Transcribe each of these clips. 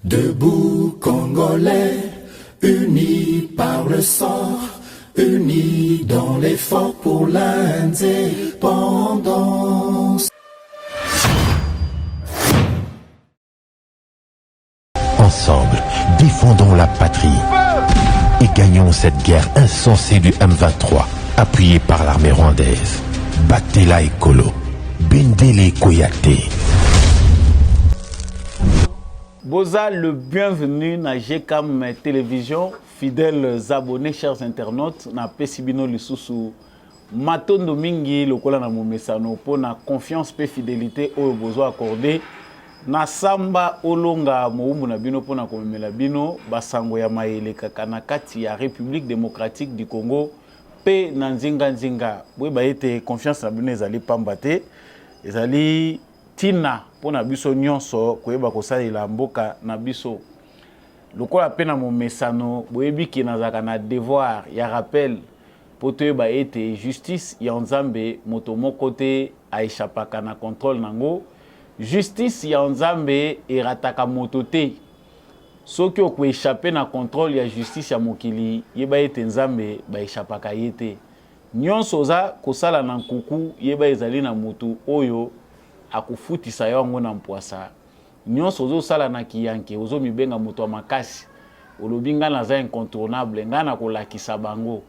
Debout Congolais, unis par le sang, unis dans l'effort pour l'indépendance. Ensemble, défendons la patrie et gagnons cette guerre insensée du M23, appuyée par l'armée rwandaise. Batela Ekolo, Bendele Koyate. Boza, le bienvenu na GCAM Télévision, fidèles abonnés, chers internautes, na Pesibino Lisusu, Matondo Mingi, lokola na momesano, pour na confiance et fidélité au besoin accordé, na samba olonga moumbu na bino pour na komemela bino, basango ya maele kakana kati ya République démocratique du Congo, pe na nzinga nzinga, bwe ba ete confiance na bino ezali pambate, ezali tina pour na biso nyonso koyeba kosalela mboka na biso lokola pe na momesano boyebi ki nazaka na devoir ya rappel po toyeba ete justice ya Nzambe moto moko te aishapaka na contrôle nango. Justice ya Nzambe erataka moto te soki okoéchappe na contrôle ya justice ya mokili yeba ete Nzambe baishapaka ye te. Nyonso oza kosala na nkuku yeba ezali na motu oyo akufutisa yango na mpwasa. Nyonso ozo sala na kiyanke ozo mibenga moto wa makasi olobi nga naza incontournable nga na kolakisa bango.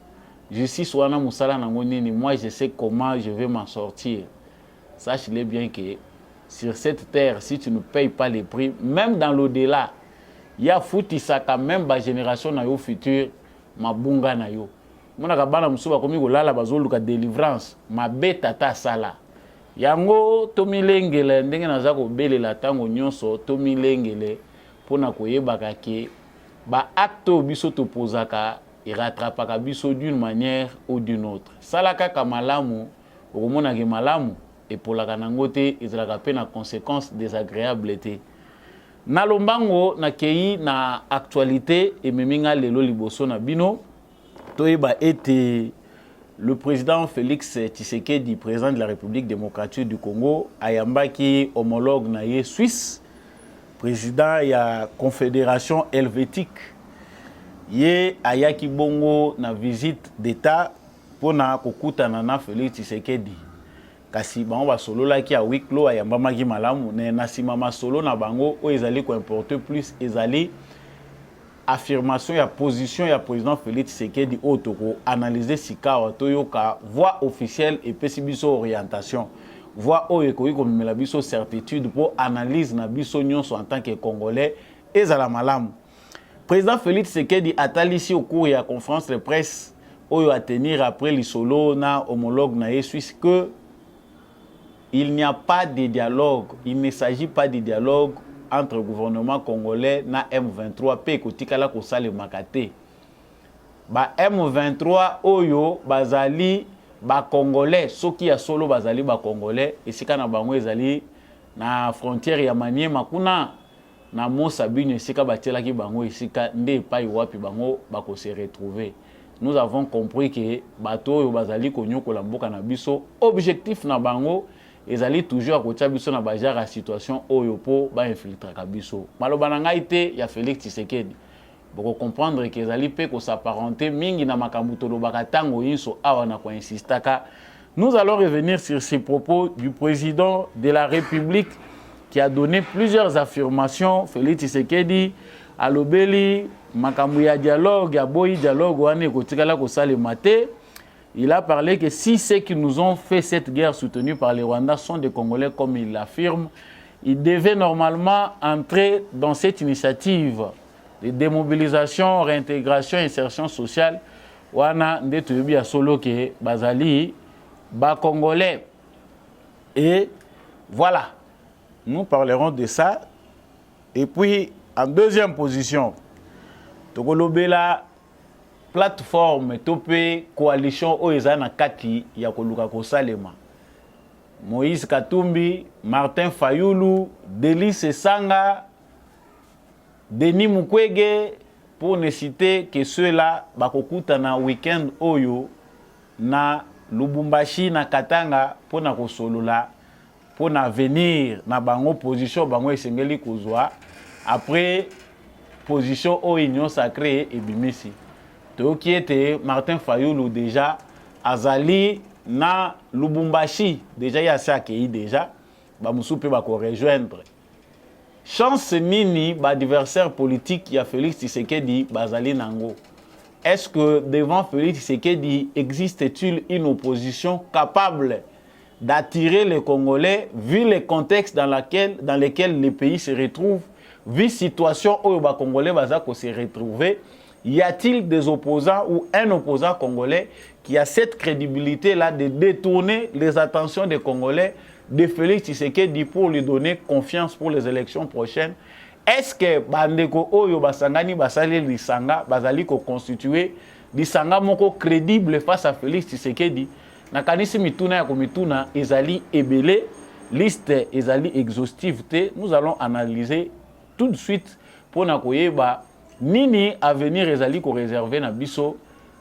Justice wana musala nango nini, moi je sais comment je vais m'en sortir. Sache-le bien que sur cette terre, si tu ne payes pas les prix, même dans l'au-delà, il y a futisa quand même ba génération na yo futur mabunga na yo. Mona kabana musuba komi kolala bazoluka délivrance mabeta ta sala. Yango tomilengele ndenge naza kobelela tango nyonso tomilengele pona koyebaka ke ba acte biso topozaka rattrapaka biso d'une manière ou d'une autre. Salaka ka malamu okomona ke malamu epolaka nango te ezalaka pe na conséquences désagréables te. Na lombango na kei na actualité ememinga lelo liboso na bino toyeba ete le président Félix Tshisekedi, président de la République démocratique du Congo, ayambaki homologue na ye Suisse, président ya Confédération helvétique. Ye ayaki bongo na visite d'état pona kokutana na Félix Tshisekedi. Kasi bango basolola ki a huis clos ayambamaki malamu na sima masolo na bango o ezali ko importer plus ezali affirmation ya position ya président Félix Tshisekedi otoko analyser sikawa toyoka voix officielle et pesibiso orientation voix oyo ekoki komemela biso certitude pour analyse na biso nyonso en tant que congolais ezala malamu. Président Félix Tshisekedi atalisi au cours ya conférence de presse oyo a tenir après l'isolo na homologue na ye Suisse que il n'y a pas de dialogue, il ne s'agit pas de dialogue entre le gouvernement congolais na M23 pe kotikala kosale makate. Ba M23 oyo bazali ba congolais soki ya solo bazali ba congolais esika na bango ezali na frontière ya Maniema kuna na Mosabino esika batelaki bango esika nde epai wapi bango bako se retrouver. Nous avons compris que bato oyo bazali konyokola mboka na biso objectif na bango ezali toujours à côté biso na bajara situation oyo po ba infiltrer kabiso. Maloba na ngai te ya Félix Tshisekedi. Boko comprendre que ezali pe ko s'apparenter mingi na makambo tolobaka tango yinso awa na ko insistaka. Nous allons revenir sur ces propos du président de la République qui a donné plusieurs affirmations. Félix Tshisekedi alobeli makambo ya dialogue ya boyi dialogue wane ko tikala ko salema te. Il a parlé que si ceux qui nous ont fait cette guerre soutenue par les Rwandais sont des Congolais comme il l'affirme, ils devaient normalement entrer dans cette initiative de démobilisation, réintégration, insertion sociale. Wana ndetubi ya solo ke bazali ba Congolais. Et voilà, nous parlerons de ça. Et puis en deuxième position, Tokolobela plateforme topé coalition oyo na kati ya koluka kosalema. Moïse Katumbi, Martin Fayulu, Delis Sanga, Denis Mukwege, pour ne citer que ceux-là bakokuta na week-end oyo na Lubumbashi na Katanga pour na kosolola pour na venir na bango position bango esengeli kozwa après position au Union Sacrée et Bimisi. Qui était Martin Fayoulou déjà, Azali na Lubumbashi, déjà il y a ça qui est déjà, Bamoussou peut rejoindre. Chance nini, adversaire politique, il y a Félix Tshisekedi, Bazali Nango. Est-ce que devant Félix Tshisekedi, existe-t-il une opposition capable d'attirer les Congolais, vu les contextes dans lesquels les pays se retrouvent, vu la situation où les Congolais vont se retrouver? Y a-t-il des opposants ou un opposant congolais qui a cette crédibilité-là de détourner les attentions des Congolais de Félix Tshisekedi pour lui donner confiance pour les élections prochaines? Est-ce que Bandeko Oyo Basangani Basale Lisanga Bazali ko constituer Lisanga moko crédible face à Félix Tshisekedi? Nakanisi mituna ya komituna ezali ebele, liste ezali exhaustive te. Nous allons analyser tout de suite pour na koyeba nini avenir ezali ko réserver na biso,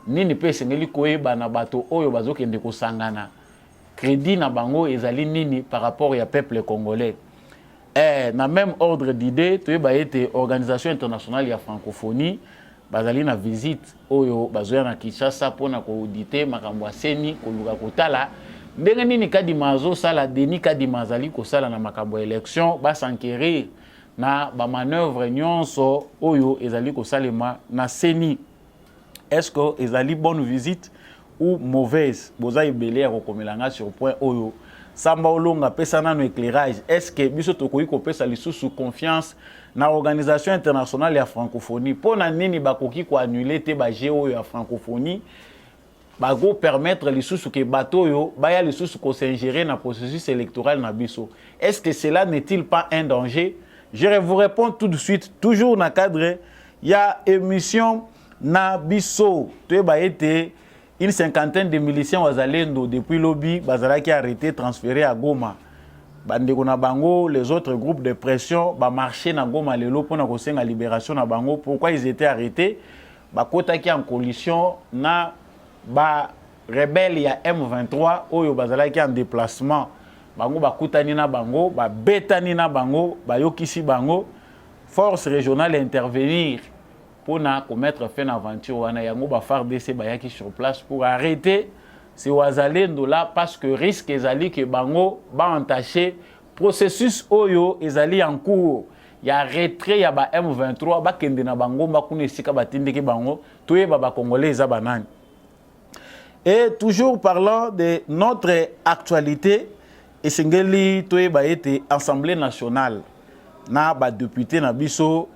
nini pe sengeli koyeba na bato oyo bazokende ko sangana. Crédit na bango ezali nini par rapport ya peuple congolais. Na même ordre d'idée, toyeba ete organisation internationale ya francophonie bazali na visite oyo bazoya na Kinshasa pona ko auditer makambo ya seni koluka kotala ndenge nini kadima azosala Denis Kadima azali kosala na makambo ya élection basankerir na ba manœuvre nyonso oyo ezali kosalema na seni. Est-ce que ezali bonne visite ou mauvaise? Boza ebele ya kokomelanga sur point oyo Samba Olonga pesa nano éclairage. Est-ce que biso tokoki kopesa lisusu confiance na organisation internationale ya francophonie pona nini bakoki ko annuler te ba jeu ya francophonie bago permettre lisusu ke bato yo baya lisusu ko s'ingérer na processus électoral na biso? Est-ce que cela n'est-il pas un danger? Je vous réponds tout de suite, toujours dans le cadre, il y a émission na biso, tu as été une cinquantaine de miliciens wazalendo depuis lobby, bazala qui a arrêté, transféré à Goma. Bandeko na bango, les autres groupes de pression, ba marché na Goma lelo pour na kosenga libération na bango. Pourquoi ils étaient arrêtés? Ba kota qui en coalition na ba rebelle ya M23 oyo bazala qui en déplacement. Bango bakutani na bango, ba betani na bango, ba yokisi bango, force régionale intervenir pour na commettre fin aventure wana yango ba FARDC bayaki sur place pour arrêter ces wazalendo là parce que risque ezali que bango ba entacher processus oyo ezali en cours. Ya retrait ya ba M23 ba kende na bango ba kuna esika batindeki bango toyeba ba congolais za banani. Et toujours parlant de notre actualité, et sengeli toyeba ete Assemblée nationale na ba député na biso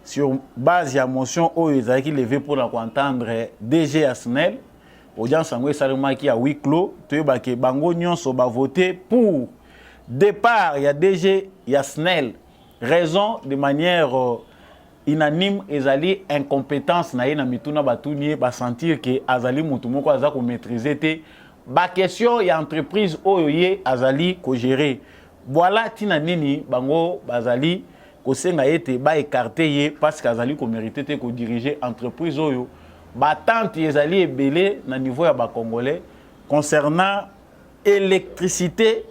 sur base ya motion oyo ezalaki levé pour la entendre DG Asnel audience ngwe salemaki ya huis clos toyeba ke bango nyonso ba voter pour départ ya DG Asnel, raison de manière unanime ezali incompétence na ye na mituna batuni ba sentir que azali mutu moko aza ko maîtriser te ba question ya entreprise oyo ye azali ko gérer. Voilà tina nini bango bazali ko senga ete ba écarter ye parce qu'azali ko mériter te ko diriger entreprise oyo. Ba tante ezali ebele na niveau ya ba congolais concernant électricité,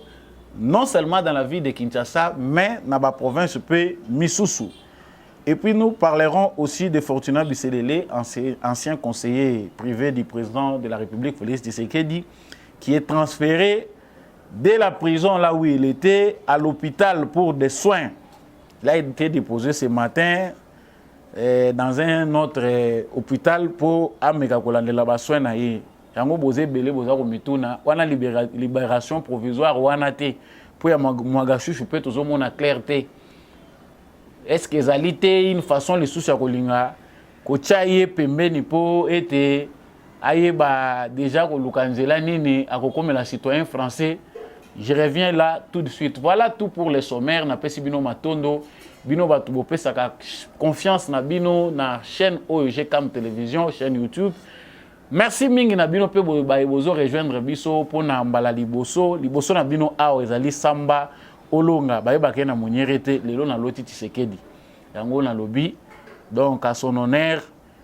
non seulement dans la ville de Kinshasa mais dans la province peu Misusu. Et puis nous parlerons aussi de Fortuna Bisselele, ancien conseiller privé du président de la République Félix Tshisekedi, qui est transféré de la prison là où il était à l'hôpital pour des soins. Là, il a été déposé ce matin dans un autre hôpital pour amekakolande la soins na ye. Yango boze belé boza ko mituna, wana libération provisoire wana te pour ya mwagachu peut toujours mona clarté. Est-ce que ezali te une façon les sous ya kolinga ko chaye pembeni po ete ayeba déjà ko lukanzela nini akokomela citoyen français? Je reviens là tout de suite. Voilà tout pour les sommaires na pesi bino matondo bino batu bo pesa ka confiance na bino na chaîne OEG Cam Télévision, chaîne YouTube. Merci mingi na bino pe bozo rejoindre biso pona mbala liboso na bino awo ezali Samba Olonga bayeba ke na monyerete lelo na loti Tshisekedi yango na lobi. Donc à son honneur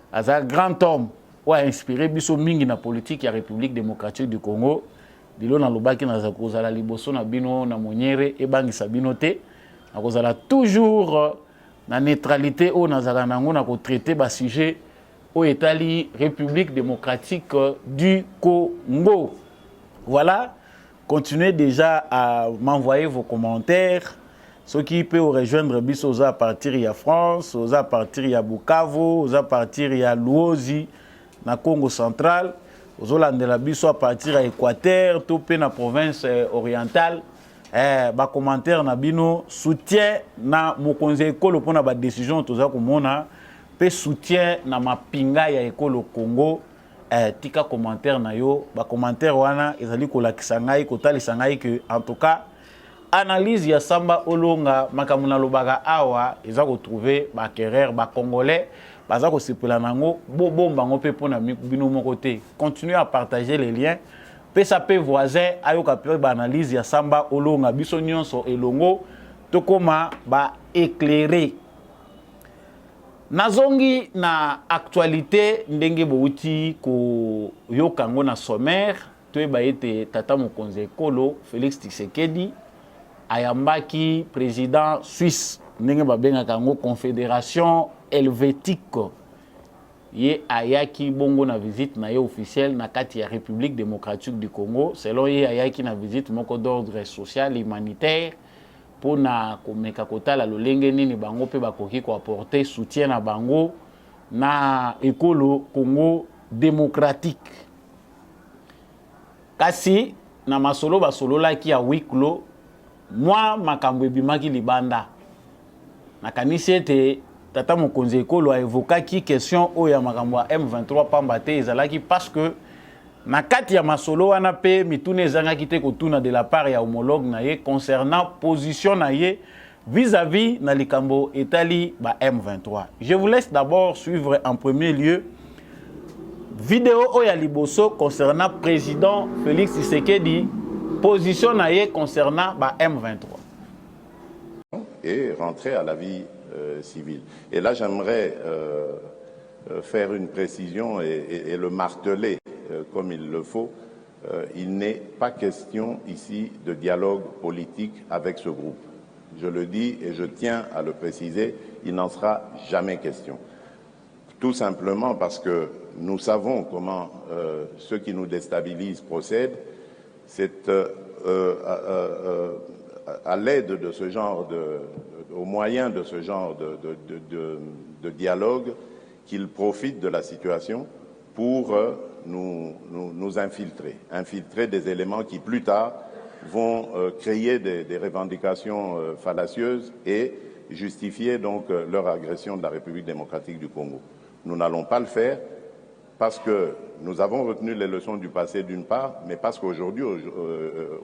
aza grand homme ou a inspiré biso mingi na politique ya République démocratique du Congo. Lelo na lobaki na za kozala liboso na bino na monyere ebangisa bino te na kozala toujours la neutralité au nazaranango na ko traiter ba sujet au Italie République démocratique du Congo. Voilà, continuez déjà à m'envoyer vos commentaires. Ceux qui peuvent rejoindre Bisso à partir de France, à partir de Bukavu, à partir de Luozi, na Congo central, aux Hollandais Bisso à partir de l'Équateur, tout dans la province orientale. Ba commentaire na bino soutien na mokonzi ekolo pona ba décision toza komona pe soutien na mapinga ya ekolo Congo. Tika commentaire na yo ba commentaire wana ezali ko lakisa ngai ko talisa ngai que en tout cas analyse ya Samba Olonga makamuna lobaka awa eza ko trouver ba querer ba congolais baza ko sepela nango bomba ngo pe pona bino moko te. Continuez à partager les liens. PSAP voisin ayoka pe ba analyse ya Samba Olonga biso nyonso elongo tokoma ba éclairer. Nazongi na actualité ndenge bouti ko yokango na sommaire toyeba ete tata mokonzi ekolo Félix Tshisekedi ayambaki président Suisse ndenge babengaka yango Confédération Helvétique ye ayaki bongo na visite na ye officielle na kati ya République démocratique du Congo selon ye ayaki na visite moko d'ordre social humanitaire pour na komeka kotala lolenge nini bango pe bakoki ko apporter soutien na bango na ekolo Congo démocratique. Kasi na masolo basolola ki ya wiklo moi makambo ebimaki libanda nakanisi ete tata mokonzi ekolo a évoqué question oyo ya makambo ya M23 pamba te ezalaki parce que na kati ya masolo wana pe mitune ezangaki te kotuna de la part ya homologue na ye concernant position na ye vis-à-vis na likambo etali ba M23. Je vous laisse d'abord suivre en premier lieu vidéo oya liboso concernant président Félix Tshisekedi position na ye concernant ba M23 et rentrer à la vie civile. Et là j'aimerais faire une précision et le marteler comme il le faut. Il n'est pas question ici de dialogue politique avec ce groupe. Je le dis et je tiens à le préciser, il n'en sera jamais question. Tout simplement parce que nous savons comment ceux qui nous déstabilisent procèdent. C'est à l'aide de ce genre au moyen de ce genre de dialogue qu'ils profitent de la situation pour nous infiltrer des éléments qui plus tard vont créer des revendications fallacieuses et justifier donc leur agression de la République démocratique du Congo. Nous n'allons pas le faire parce que nous avons retenu les leçons du passé d'une part, mais parce qu'aujourd'hui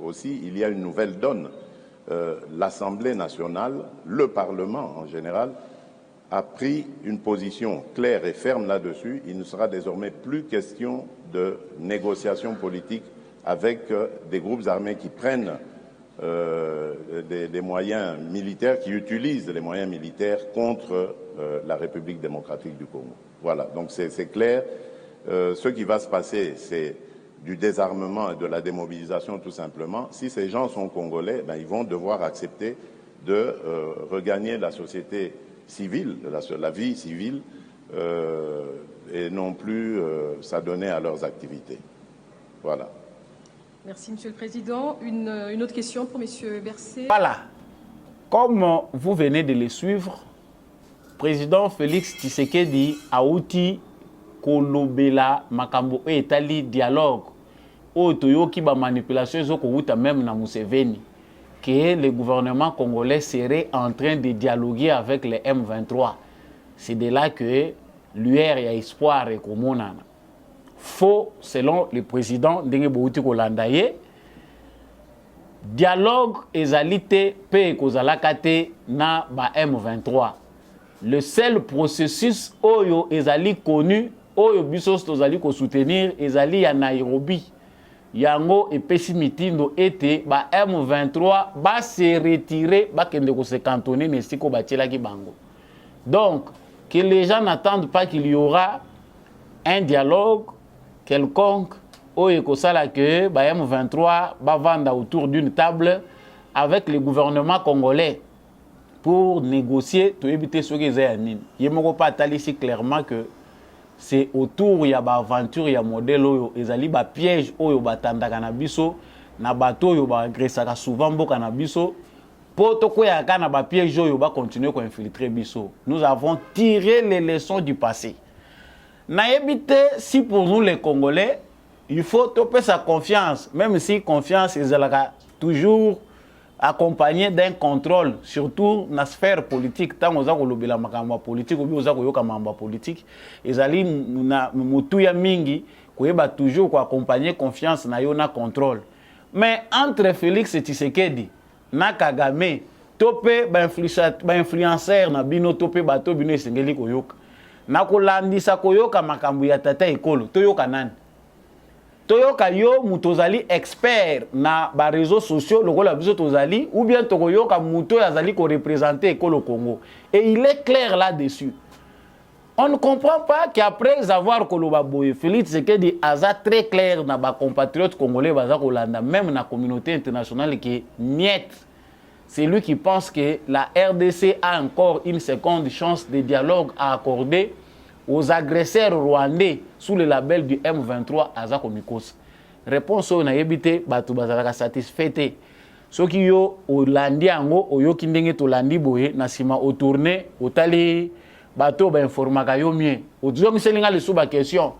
aussi il y a une nouvelle donne. L'Assemblée nationale, le Parlement en général, a pris une position claire et ferme là-dessus. Il ne sera désormais plus question de négociations politiques avec des groupes armés qui prennent des moyens militaires, qui utilisent les moyens militaires contre la République démocratique du Congo. Voilà, donc c'est clair. Ce qui va se passer, c'est du désarmement et de la démobilisation tout simplement. Si ces gens sont congolais, ben, ils vont devoir accepter de regagner la société civile, la vie civile, et non plus s'adonner à leurs activités. Voilà. Merci, Monsieur le Président. Une autre question pour Monsieur Bercé. Voilà. Comme vous venez de le suivre, président Félix Tshisekedi a outi kolobela makambo etali dialogue otoyo ki ba manipulation ezoko outa même na Museveni que le gouvernement congolais serait en train de dialoguer avec les M23. C'est de là que l'UR y a espoir et komonana. Faux selon le président ndenge bouti kolanda ye. Dialogue ezalité pe kozalaka te na ba M23. Le seul processus oyo ezali connu oyo bisos tozali ko soutenir ezali ya Nairobi. Yango epesi mitindo ete ba M23 ba se retirer ba kende ko se cantonner nesiko batiela ki bango. Donc que les gens n'attendent pas qu'il y aura un dialogue quelconque oyo ko sala que ba M23 ba vanda autour d'une table avec le gouvernement congolais. pour négocier, tu éviter ce que j'ai dit. Il ne faut pas ici clairement que c'est autour, il y a une aventure, il y a un modèle, il y a un piège, il y a un tandakanabisseau, il y a un bateau, il y a un agresseur, souvent, il y a un piège, il va continuer à infiltrer biso. Nous avons tiré les leçons du passé. Na évité, si pour nous les Congolais, il faut topper sa confiance, même si confiance est toujours accompagnée d'un contrôle, surtout dans la sphère politique. Tant que vous avez la politique, ou bien vous avez politique, ils allaient mingi, toujours accompagner confiance na contrôle. Mais entre Félix et Tshisekedi, na Kagame, topé influenceur na bino topé bato bino esengeli koyoka. Na kolandisa koyoka makambu ya tata ekolo, toyoka nani? Toyoka yo mutozali expert na ba réseaux sociaux lokola biso tozali ou bien tokoyoka muto yazali ko représenter ekolo Congo. Et il est clair là-dessus. On ne comprend pas qu'après avoir koloba boye Félix Tshisekedi aza très clair na ba compatriotes congolais baza kolanda même na communauté internationale qui est miette. C'est lui qui pense que la RDC a encore une seconde chance de dialogue à accorder aux agresseurs rwandais sous le label du M23 Azako Mikos. Réponse au naïbité, batu bazalaka satisfait. Ce qui yo au landi ango, au yo kindenge to landi boye, nasima au tourné, au tali, bateau ba informaka yo mien. Au diyo miselinga le sous ba question.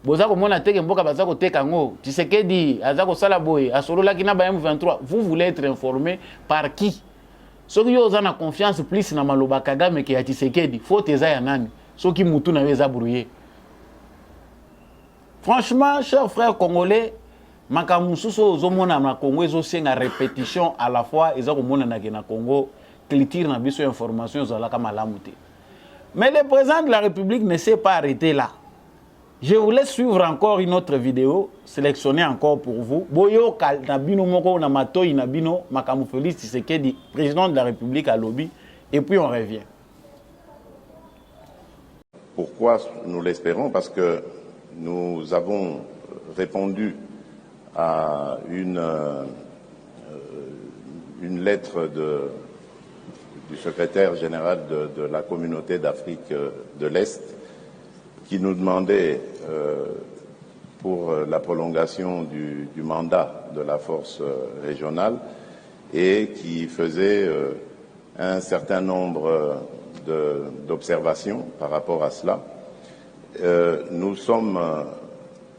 Bozako mona teke mboka bazako teka ngo, Tshisekedi, azako salaboye, asolo la kina ba M23, vous voulez être informé par qui? Ce qui yo zana confiance plus na maloba Kagame ke ya Tshisekedi, faut teza ya nani? Ce qui moutou na weza brouillé. Franchement, chers frères congolais, makamususo ozomona na Congo ezosenga répétition à la fois ezako mona na ke na Congo, cliture na biso information zalaka malamu te. Mais le président de la République ne s'est pas arrêté là. Je vous laisse suivre encore une autre vidéo, sélectionnée encore pour vous. Boyo Nabino Moko Namatoy Nabino Makamu Félix Tshisekedi, président de la République à Lobby, et puis on revient. Pourquoi nous l'espérons? Parce que nous avons répondu à une lettre du secrétaire général de la communauté d'Afrique de l'Est qui nous demandait pour la prolongation du mandat de la force régionale et qui faisait un certain nombre d'observations par rapport à cela. Nous sommes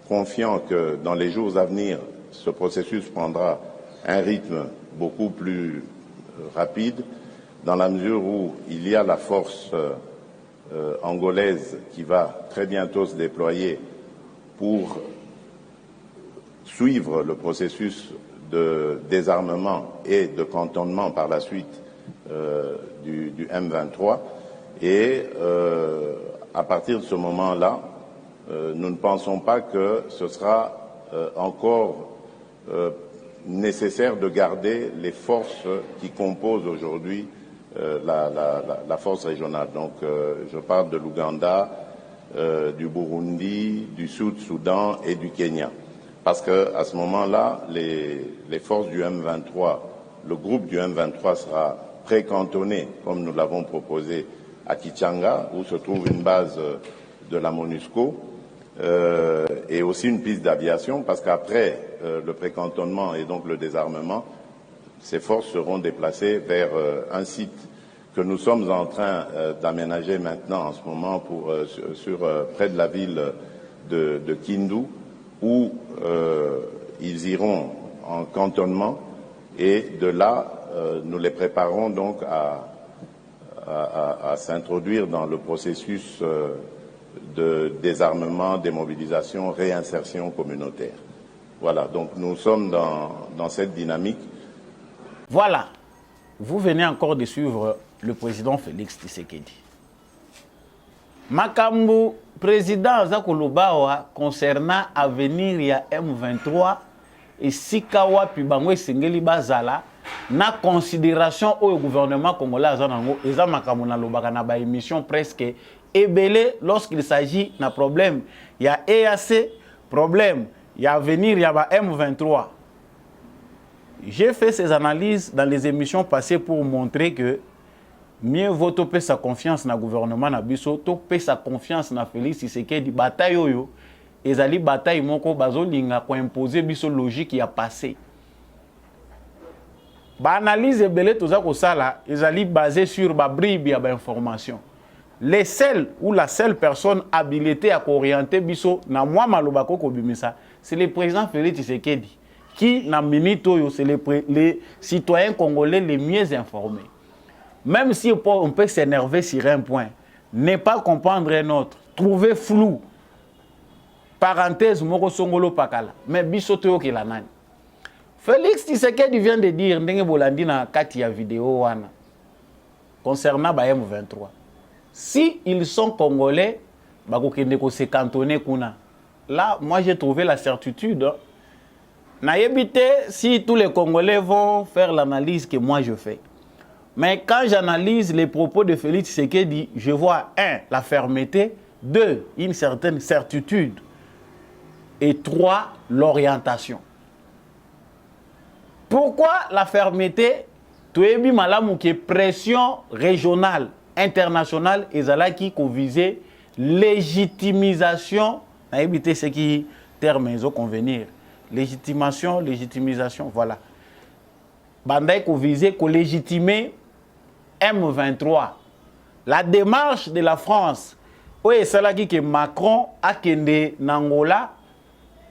confiants que dans les jours à venir, ce processus prendra un rythme beaucoup plus rapide dans la mesure où il y a la force angolaise qui va très bientôt se déployer pour suivre le processus de désarmement et de cantonnement par la suite du M23 et à partir de ce moment-là, nous ne pensons pas que ce sera encore nécessaire de garder les forces qui composent aujourd'hui la force régionale. Donc je parle de l'Ouganda, du Burundi, du Sud-Soudan et du Kenya. Parce qu'à ce moment-là, les forces du M23, le groupe du M23 sera précantonné, comme nous l'avons proposé à Kichanga, où se trouve une base de la MONUSCO, et aussi une piste d'aviation, parce qu'après le précantonnement et donc le désarmement, ces forces seront déplacées vers un site que nous sommes en train d'aménager maintenant en ce moment près de la ville de Kindu, où ils iront en cantonnement et de là, nous les préparons donc à s'introduire dans le processus de désarmement, démobilisation, réinsertion communautaire. Voilà, donc nous sommes dans cette dynamique. Voilà, vous venez encore de suivre le président Félix Tshisekedi. Makambu, président Zakolobawa, concernant l'avenir ya M23 et Sikawa Pibango Singeli Bazala, na considération au gouvernement congolais azanango eza makambo na lobaka na ba émission presque ebelé lorsqu'il s'agit d'un problème. Il y a EAC, problème, il y a avenir, il y a M23. J'ai fait ces analyses dans les émissions passées pour montrer que mieux vaut topé sa confiance na gouvernement na biso, topé sa confiance na Félix Tshisekedi bataille oyo ezali bataille moko bazolinga ko imposer biso logique ya passé. Ba analyse belé toza ko sala ezali basé sur ba bribe ya ba information. Les seuls ou la seule personne habilitée à orienter biso na moi malobako ko bimisa, c'est le président Félix Tshisekedi qui na minute oyo c'est les citoyens congolais les mieux informés. Même si on peut s'énerver sur un point, ne pas comprendre un autre, trouver flou, parenthèse, moko songolo pakala, mais bisoto ki la nani. Félix Tshisekedi vient de dire, ndenge bolandi na kati ya vidéo wana, concernant ba M23. Si ils sont congolais, bako kende ko se cantonner kuna. Là, moi j'ai trouvé la certitude. Na yebite si tous les Congolais vont faire l'analyse que moi je fais. Mais quand j'analyse les propos de Félix Tshisekedi, je vois 1. La fermeté, 2. Une certaine certitude et 3. L'orientation. Pourquoi la fermeté? Toyebi malamu qui est pression régionale, internationale, et zala qui visait légitimisation, na éviter ce qui terme ils convenir. Légitimisation, voilà. Bandai ko visait ko légitimer M23. La démarche de la France, oui, c'est là que Macron a kende Nangola,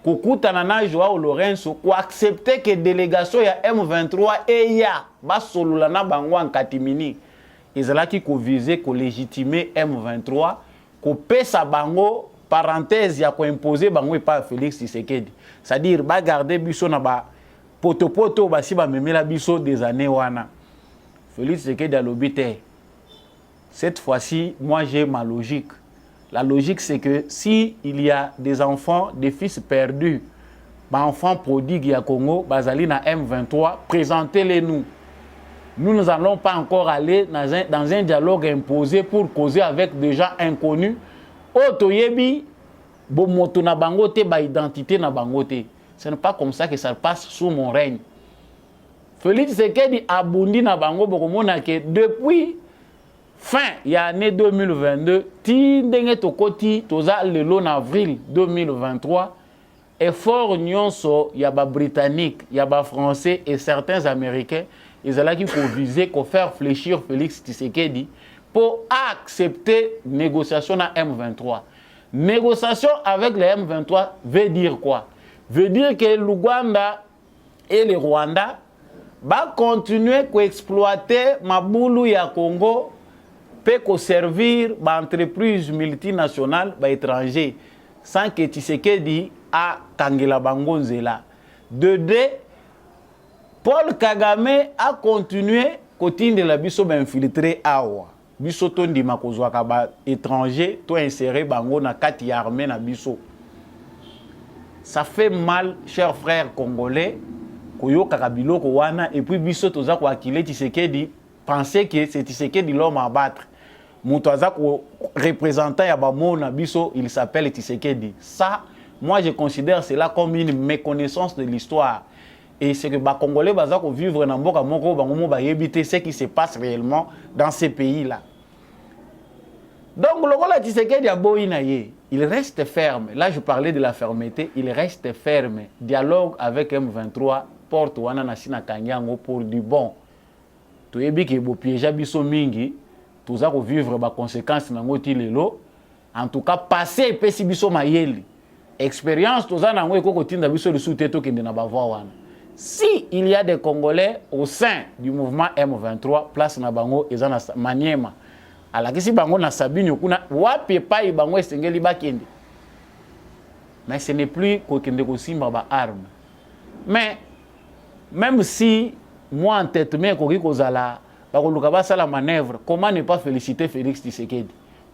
kokutana na Joao Lorenzo, ko accepter que délégation ya M23 et ya basolula na bango en katimini. Et c'est là qui ko visait ko légitimer M23, ko pesa bango parenthèse ya ko imposer bango et pas Félix Tshisekedi. C'est-à-dire ba garder biso na ba poto basi ba memela biso des années wana. Félix Tshisekedi a l'obité. Cette fois-ci, moi j'ai ma logique. La logique c'est que si il y a des enfants, des fils perdus, bah enfants prodigues à Congo, bazali na M23, présentez-les nous. Nous n'allons pas encore aller dans un dialogue imposé pour causer avec des gens inconnus. Otoyebi, bomoto na bangote, ba identité na bangote. Ce n'est pas comme ça que ça passe sous mon règne. Félix Tshisekedi a bondi na bango bokomona que depuis fin ya année 2022 ti ndenge tokoti toza lelo na avril 2023 effort nyonso ya ba britannique ya ba français et certains américains ils allaient qui viser ko faire fléchir Félix Tshisekedi pour accepter négociation na M23. Négociation avec le M23 veut dire quoi? Veut dire que l'Ouganda et le Rwanda va continuer à exploiter Maboulou ya Congo peut servir l'entreprise multinationale étrangère sans que Tshisekedi a Kangela Bangonzela. De deux, Paul Kagame a continué à la biso infiltré awa. Biso tondi makozwaka ba étranger to insérer bango na kati armée na biso. Ça fait mal, chers frères congolais, koyo kakabilo ko wana et puis biso toza ko akile Tshisekedi penser que c'est Tshisekedi l'homme à battre. Moutaza ko représentant ya bamona biso, il s'appelle Tshisekedi. Ça, moi je considère cela comme une méconnaissance de l'histoire. Et c'est que les Congolais vont vivre dans mboka moko bango ba yebite ce qui se passe réellement dans ces pays-là. Donc le rôle de Tshisekedi a boinaye, il reste ferme. Là je parlais de la fermeté, il reste ferme. Dialogue avec M23 porte wana na sina kanyango pour du bon. To yebi ke bo piéger biso mingi, toza ko vivre ba conséquences na ngoti lelo. En tout cas passer pesi biso mayeli. Expérience toza na ngo ekoko tinda biso le sous-teto kende na bavwa wana. Si il y a des Congolais au sein du mouvement M23, place na bango eza na Maniema. Alors si bango na Sabine kuna wapi pa bango esengeli bakende. Mais ce n'est plus ko kende ko simba ba arme. Mais même si moi en tête mais ko kozala ba ko luka ba sala manœuvre, comment ne pas féliciter Félix Tshisekedi?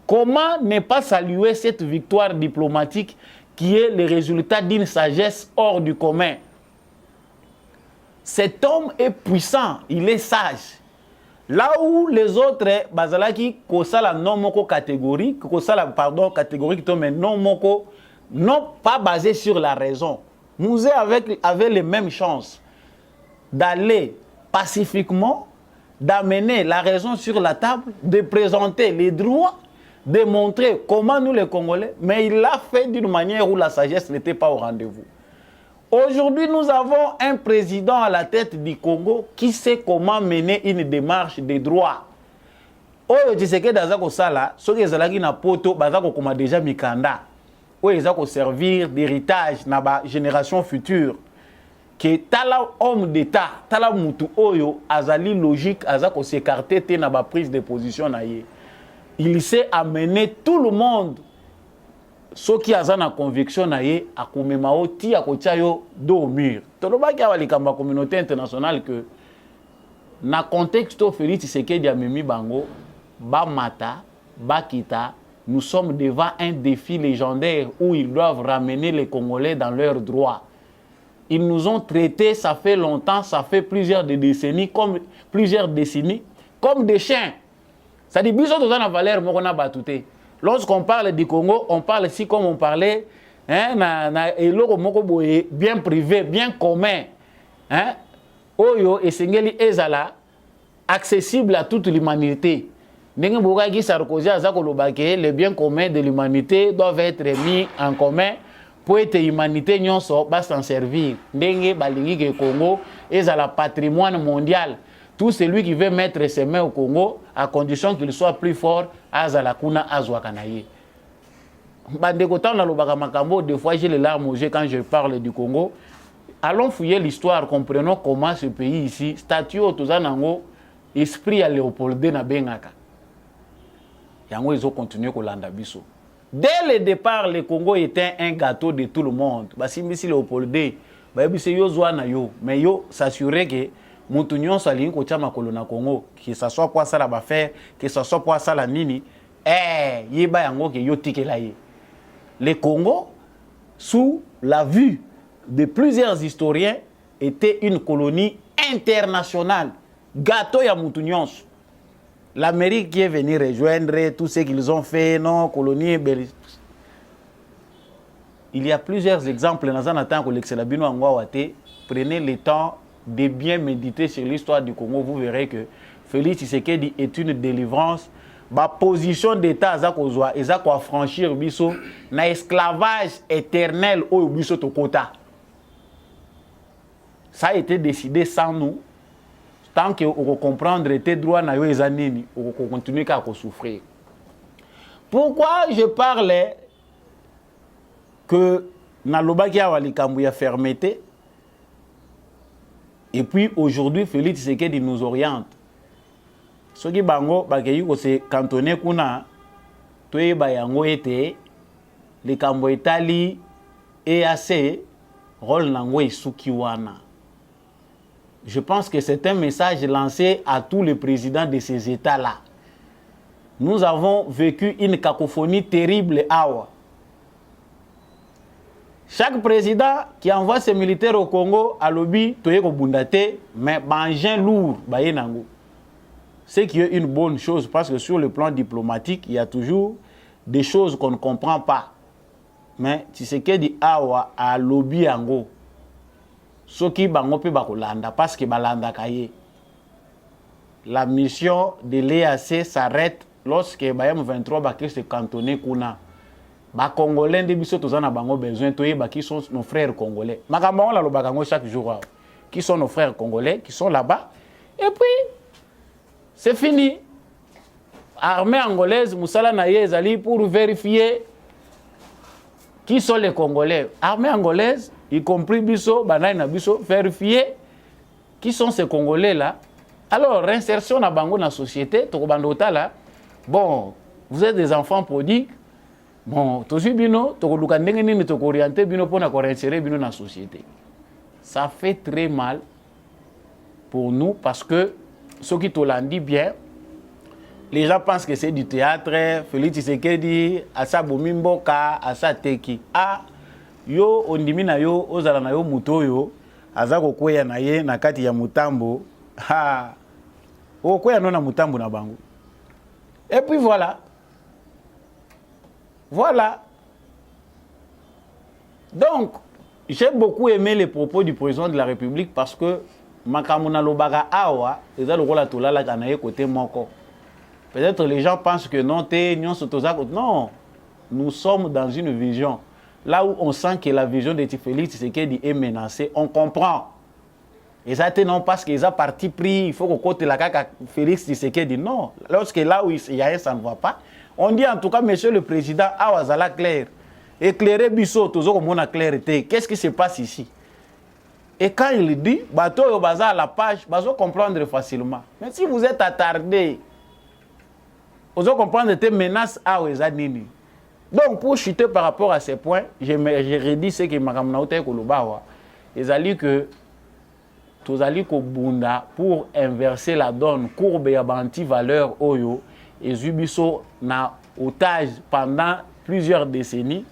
Comment ne pas saluer cette victoire diplomatique qui est le résultat d'une sagesse hors du commun? Cet homme est puissant, il est sage. Là où les autres, bazalaki kosala non moko catégorique, kosala pardon catégorique, mais non moko, non pas basé sur la raison. Mouzé avait les mêmes chances d'aller pacifiquement d'amener la raison sur la table, de présenter les droits, de montrer comment nous les Congolais, mais il l'a fait d'une manière où la sagesse n'était pas au rendez-vous. Aujourd'hui, nous avons un président à la tête du Congo qui sait comment mener une démarche de droit. Oyo Tshisekedi aza kosala, soki ezalaki na poto baza kokoma déjà mikanda. Oyo eza ko servir d'héritage na ba génération future. Que tala homme d'État, tala mutu oyo azali logique aza ko s'écarter te na ba prise de position na ye. Il sait amener tout le monde. Ce qui a une conviction na ye akumema oti akotia yo do au mur. Tolobaki awalikamba communauté internationale que na contexte Félix Tshisekedi amemi bango ba mata ba kita, nous sommes devant un défi légendaire où ils doivent ramener les Congolais dans leurs droits. Ils nous ont traités, ça fait longtemps, ça fait plusieurs décennies comme des chiens. Ça dit biso dans la valeur mokona batouté. Lorsqu'on parle du Congo, on parle ici comme on parlait bien privé, bien commun. Oyo esengeli ezala accessible à toute l'humanité. Ndenge Bokaki Sarkozy azakolobake, les biens communs de l'humanité doivent être mis en commun pour être humanité nyonso ba s'en servir. Ndenge balingi ke Congo ezala patrimoine mondial. Tout celui qui veut mettre ses mains au Congo, à condition qu'il soit plus fort, azala kuna azwakanaye. Bandeko tana lobaka makambo, des fois j'ai les larmes aux yeux quand je parle du Congo. Allons fouiller l'histoire, comprenons comment ce pays ici, statut otozanango, esprit à Léopoldé na bengaka. Yango ils ont continué kolanda biso. Dès le départ, le Congo était un gâteau de tout le monde. Basimbisi Léopoldé, bayebise yo zwa na yo, mais yo s'assurer que mutu nyonso alingi kotia makolo na Congo, que ça soit pour ça la bafaire, que ça soit pour ça la nini, yeba yango ke yo tikela ye. Le Congo, sous la vue de plusieurs historiens, était une colonie internationale. Gâteau ya mutu nyonso. L'Amérique qui est venue rejoindre tout ce qu'ils ont fait, non, colonie. Il y a plusieurs exemples. Prenez le temps de bien méditer sur l'histoire du Congo. Vous verrez que Félix Tshisekedi est une délivrance. Ma position d'État, c'est quoi franchir biso na esclavage éternel au biso to kota. Ça a été décidé sans nous. Tant qu'on comprendre tes droits na yo ezanini, on continue à souffrir. Pourquoi je parlais que na lobaki ya walikambu ya fermeté et puis aujourd'hui Félix Tshisekedi nous oriente. Soki bango bakeyi ko se cantonner kuna toyeba yango ete likambo etali EAC rôle nango esuki wana. Je pense que c'est un message lancé à tous les présidents de ces États-là. Nous avons vécu une cacophonie terrible awa. Chaque président qui envoie ses militaires au Congo à l'obi, toyeko bundate, mais bangin lourd, bayenango. Ce qui est une bonne chose parce que sur le plan diplomatique, il y a toujours des choses qu'on ne comprend pas. Mais Tshisekedi awa à l'obi ango. Ce qui bango pe bakolanda parce que balanda kaye. La mission de l'EAC s'arrête lorsque bayam 23 bakri se cantonné kuna. Ba congolais de biso tozana bango besoin toyeba qui sont nos frères congolais. Makambo la lobakango chaque jour. Qui sont nos frères congolais qui sont là-bas. Et puis c'est fini. Armée angolaise musala na ye ezali pour vérifier qui sont les Congolais. Armée angolaise, y compris Bisso, Banaï na Bisso, vérifier qui sont ces Congolais-là. Alors, réinsertion na bango na société, Tokobandota là, bon, vous êtes des enfants prodigues, bon, tosu bino, Tokolukandenge nini tokorienter bino pour na réinsérer bino na société. Ça fait très mal pour nous parce que ceux qui te l'ont dit bien, les gens pensent que c'est du théâtre, Félix Tshisekedi, Asa Bomimboka, Asa Teki. Ah, yo ondimina yo ozala na yo mutoyo, aza kokwea na ye na kati ya mutambo. Ha, okwea no na mutambo na bango. Et puis voilà. Voilà. Donc, j'ai beaucoup aimé les propos du président de la République parce que makamuna lobaka awa eza lokola tolala kana ye côté moko. Peut-être les gens pensent que non non, nous sommes dans une vision là où on sent que la vision de Félix Tshisekedi est menacée, on comprend. Et ça non parce qu'ils ont parti pris, il faut qu'on côté la caca Félix Tshisekedi non, lorsque là où il y a ça ne va pas. On dit en tout cas monsieur le président awazala clair. Éclairer biso toujours comme on a clarté. Qu'est-ce qui se passe ici? Et quand il dit, bateau au bazar à la page, vous comprendre facilement. Mais si vous êtes attardé, vous allez comprendre des menaces à Ouezanini. Donc pour chuter par rapport à ces points, j'ai redit ce que Mme Naote Kolobawa. Ils ont dit que tous allez Bunda pour inverser la donne, courbe et anti-valeur Oyo, et Zubiso na otage pendant plusieurs décennies,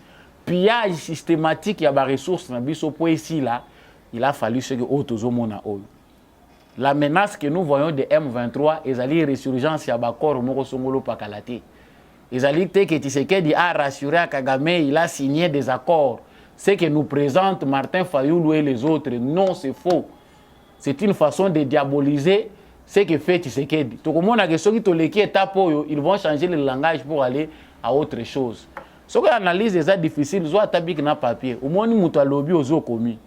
pillage systématique, il y a des ressources dans Biso pour ici là. Il a fallu ce que la menace que nous voyons de M23, ils allaient résurgence à Bakor, Moko Songolo Pakalate. Ils allaient que Tshisekedi a rassuré à Kagame, il a signé des accords. Ce que nous présente Martin Fayoulou et les autres, non, c'est faux. C'est une façon de diaboliser ce que fait Tshisekedi. Tout le monde a question qui étape, ils vont changer le langage pour aller à autre chose. Ce qu'on analyse des difficiles, soit tabik na papier. Au moins, nous avons lobby aux commis.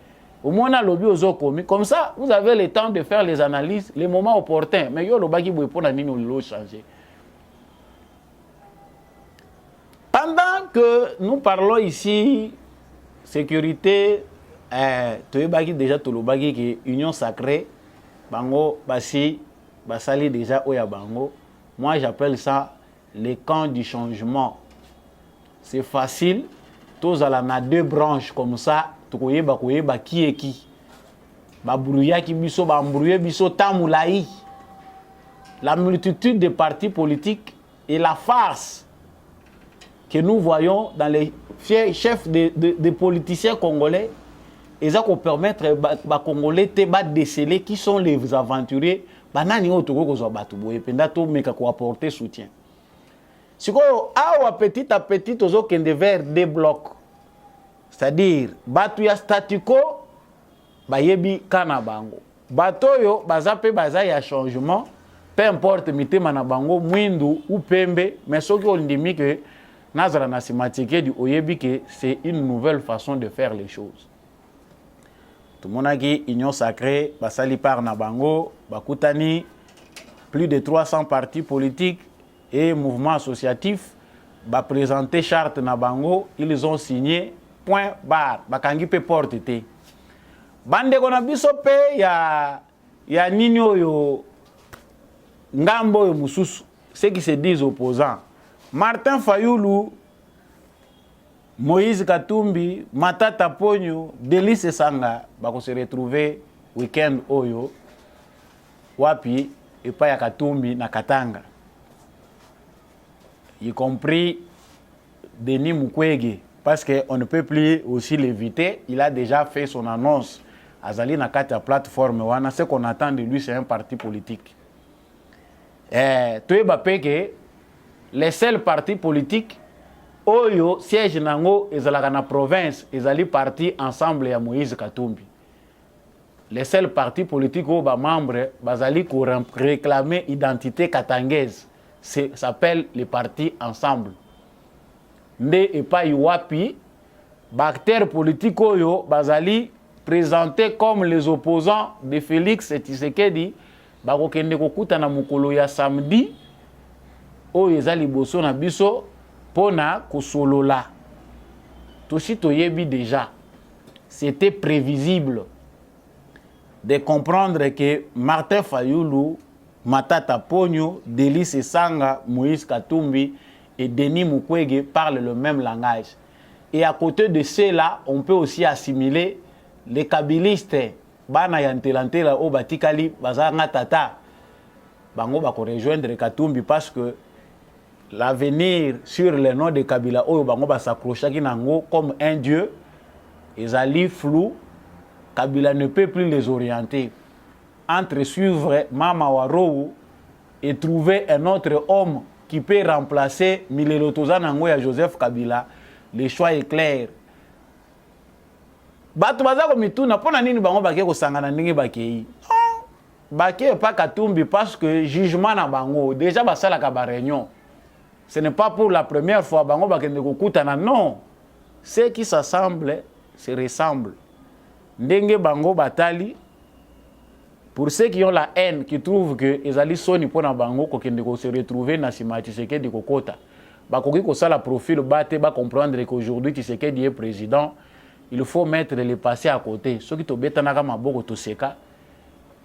Au moins, on a lobby aux commis. Comme ça, vous avez le temps de faire les analyses, les moments opportuns. Mais il y a le bagi pour nous changer. Pendant que nous parlons ici, sécurité, tu es déjà tout le bagi qui est union sacrée, bango, basi, basali déjà oya bango. Moi, j'appelle ça les camps du changement. C'est facile. Tous à la deux branches comme ça. Qui est qui? Babrouya qui biso, bambrouye biso tamoulaï. La multitude de partis politiques et la farce que nous voyons dans les chefs des politiciens congolais, et ça qu'on permettre aux Congolais de déceler qui sont les aventuriers, banani otoko ko batuboye penda to meka ko apporter soutien. Sikoyo awa petit à petit tozo kende vers des blocs. C'est-à-dire batu ya statuko bayebi kana bango. Bato yo bazape baza ya changement, peu importe mitema na bango mwindu ou pembe, mais soki on dit que nazara na simatike du oyebi que c'est une nouvelle façon de faire les choses. Tout le monde a dit union sacrée, basali par na bango, bakutani plus de 300 partis politiques et mouvements associatifs ba présenter charte na bango, ils ont signé point barre, bakangi pe porte te. Bande kona biso pe ya nini oyo ngambo yo mususu, ceux qui se disent opposants. Martin Fayoulou, Moïse Katumbi, Matata Ponyo, Delice Sanga, bako se retrouver week-end oyo wapi et pas ya Katumbi na Katanga. Y compris Denis Mukwege, parce qu'on ne peut plus aussi l'éviter. Il a déjà fait son annonce à Zali na kati plateforme wana. Ce qu'on attend de lui, c'est un parti politique. Toye bapeke les seuls partis politiques oyo siège nango ezalaka na province ezali parti ensemble ya Moïse Katumbi. Les seuls partis politiques oyo ba membres bazali ko réclamer identité katangaise. S'appelle les partis ensemble. Nde et pas Iwapi, acteurs politiques oyo bazali présentés comme les opposants de Félix Tshisekedi, bakokende kokuta na mukolo ya samedi oyo ezali boso na biso pona kosolola. Toshi toyebi déjà, c'était prévisible de comprendre que Martin Fayoulou, Matata Ponyo, Delice Sanga, Moïse Katumbi et Denis Mukwege parlent le même langage. Et à côté de cela, on peut aussi assimiler les kabylistes. Bana yantelante la o batikali bazanga tata. Bango bako rejoindre Katumbi parce que l'avenir sur le nom de Kabila oyo bango ba s'accrocher ki nango comme un dieu. Ezali flou. Kabila ne peut plus les orienter. Entre suivre Mama Warou et trouver un autre homme qui peut remplacer Milelo Toza Nango et Joseph Kabila, le choix est clair. Batu baza ko mituna pona nini bango bakeko sangana ndenge bakei. Baké pas Katumbi parce que jugement na bango déjà basala ka ba réunion. Ce n'est pas pour la première fois bango bakende kokutana non. Ceux qui s'assemblent se ressemblent. Ndenge bango batali pour ceux qui ont la haine qui trouvent que ezali soni pona bango kokende ko se retrouver na sima Tshisekedi kokota. Bakoki ko sala profil bate ba comprendre qu'aujourd'hui Tshisekedi est président, il faut mettre le passé à côté. Ceux qui to betana ka maboko to seka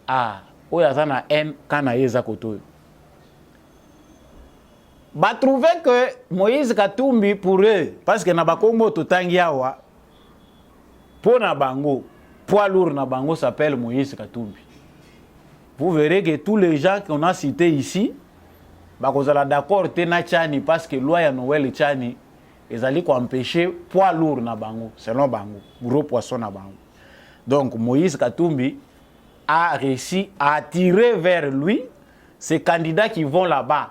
ah oyo aza na haine kana yeza koto. Ba trouver que Moïse Katumbi pour eux parce que na bakombo totangi awa pona bango poids lourd na bango s'appelle Moïse Katumbi. Vous verrez que tous les gens qu'on a cités ici bakozala d'accord tena Tchani parce que loi ya Noël Tchani ezali ko empêcher poids lourd na bango selon bango gros poisson na bango. Donc Moïse Katumbi a réussi à attirer vers lui ces candidats qui vont là-bas.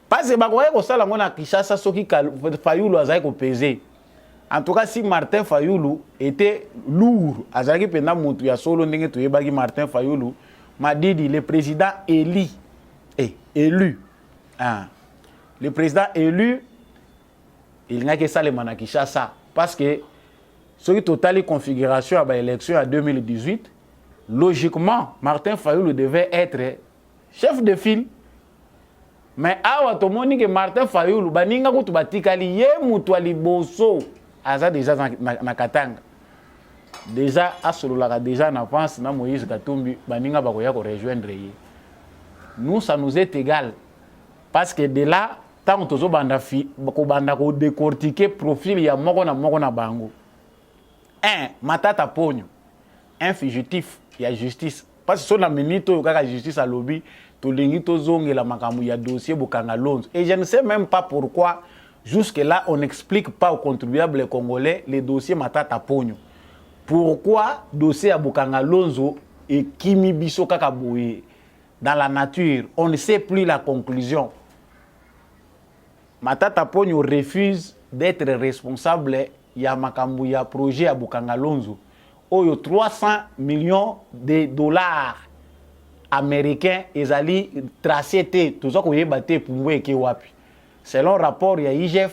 Parce que bakoye ko sala ngona Kinshasa soki Fayulu azali ko peser. En tout cas si Martin Fayulu était lourd, azali penda mutu ya solo ndenge toyebaki Martin Fayulu m'a dit le président élu hein. Le président élu il n'a que ça le mana Kinshasa parce que ce qui totale configuration à l'élection en 2018 logiquement, Martin Fayulu devait être chef de file. Mais awa to moni que Martin Fayulu baninga kutu batikali ye mutu aliboso aza déjà na Katanga. Déjà asololaka déjà na pense na Moïse Katumbi baninga bakoya ko rejoindre ye. Nous ça nous est égal parce que de là tant tozo banda ko banda ko décortiquer profil ya moko na bango. Un Matata Ponyo, un fugitif. Il y a justice. Parce que si on a la justice à lobby, tout le monde a un dossier Bokanga Lonzo. Et je ne sais même pas pourquoi, jusque-là, on n'explique pas aux contribuables congolais les dossiers Matata Ponyo. Pourquoi le dossier à Bokanga Lonzo et Kimi Biso Kakaboye dans la nature, on ne sait plus la conclusion. Matata Ponyo refuse d'être responsable. Il y a un projet à Bokanga Lonzo. 300 millions de dollars américains ezali tracé tout ça qu'on y batté pour wapi. Selon rapport il y a IGF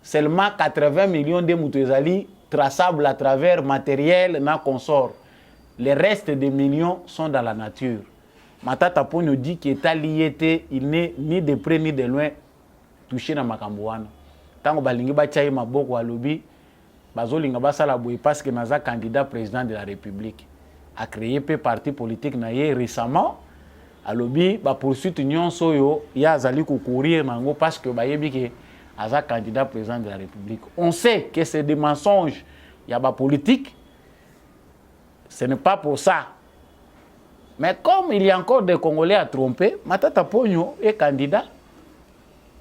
seulement 80 millions de moutezali traçables à travers matériel na consort. Les restes des millions sont dans la nature. Matata Ponyo dit qu'État lié il n'est ni de près ni de loin touché na makambouana. Tango balingi bachaye maboko alobi bazolinga basala boye parce que naza candidat président de la République a créé peu parti politique na ye récemment alobi ba poursuite union soyo ya azali ko courir nango parce que bayebi ke aza candidat président de la République. On sait que c'est des mensonges, il y a ba politique. Ce n'est pas pour ça. Mais comme il y a encore des Congolais à tromper, Matata Ponyo est candidat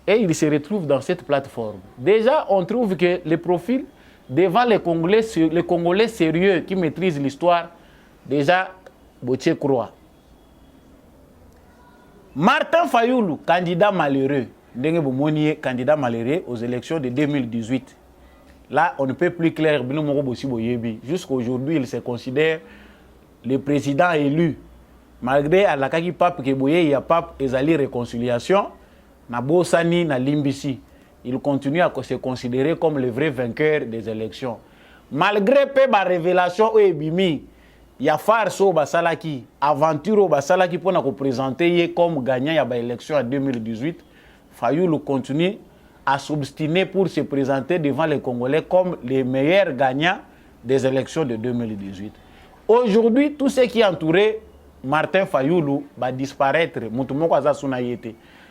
et il se retrouve dans cette plateforme. Déjà, on trouve que les profils devant les Congolais sérieux qui maîtrisent l'histoire, déjà, Botier croit. Martin Fayulu, candidat malheureux, candidat malheureux aux élections de 2018. Là, on ne peut plus clair. Jusqu'à aujourd'hui, il se considère le président élu. Malgré à la kaki pape que boye ya pape ezali réconciliation, na bosani na limbisi. Il continue à se considérer comme le vrai vainqueur des élections. Malgré peu de révélations il y a farso basalaki, aventure basalaki pour nous présenter comme gagnant de l'élection en 2018. Fayulu continue à s'obstiner pour se présenter devant les Congolais comme les meilleurs gagnants des élections de 2018. Aujourd'hui, tout ce qui entourait Martin Fayulu va disparaître.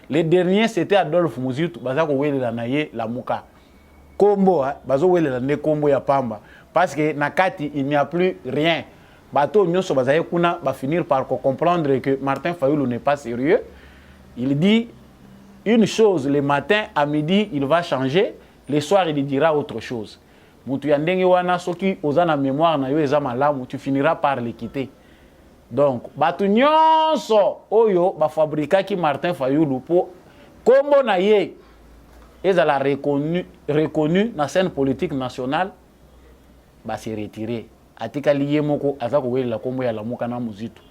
Le dernier, c'était Adolphe Muzitu, la Mouka. Kombo, Kombo ya Pamba. Parce que Nakati, il n'y a plus rien. Bateau Nyoso Bazayekuna va finir par comprendre que Martin Fayulu n'est pas sérieux. Il dit une chose le matin, à midi, il va changer. Le soir, il dira autre chose. Moutuyandenge wana soki ozana mémoire na yo ezamalamu, tu finiras par le quitter. Donc, batu nyonso oyo ba fabrika ki Martin Fayulu pour kombo na ye ezala reconnu na scène politique nationale ba se retirer. Atika liye moko azako welela kombo ya Lamuka na Muzitu.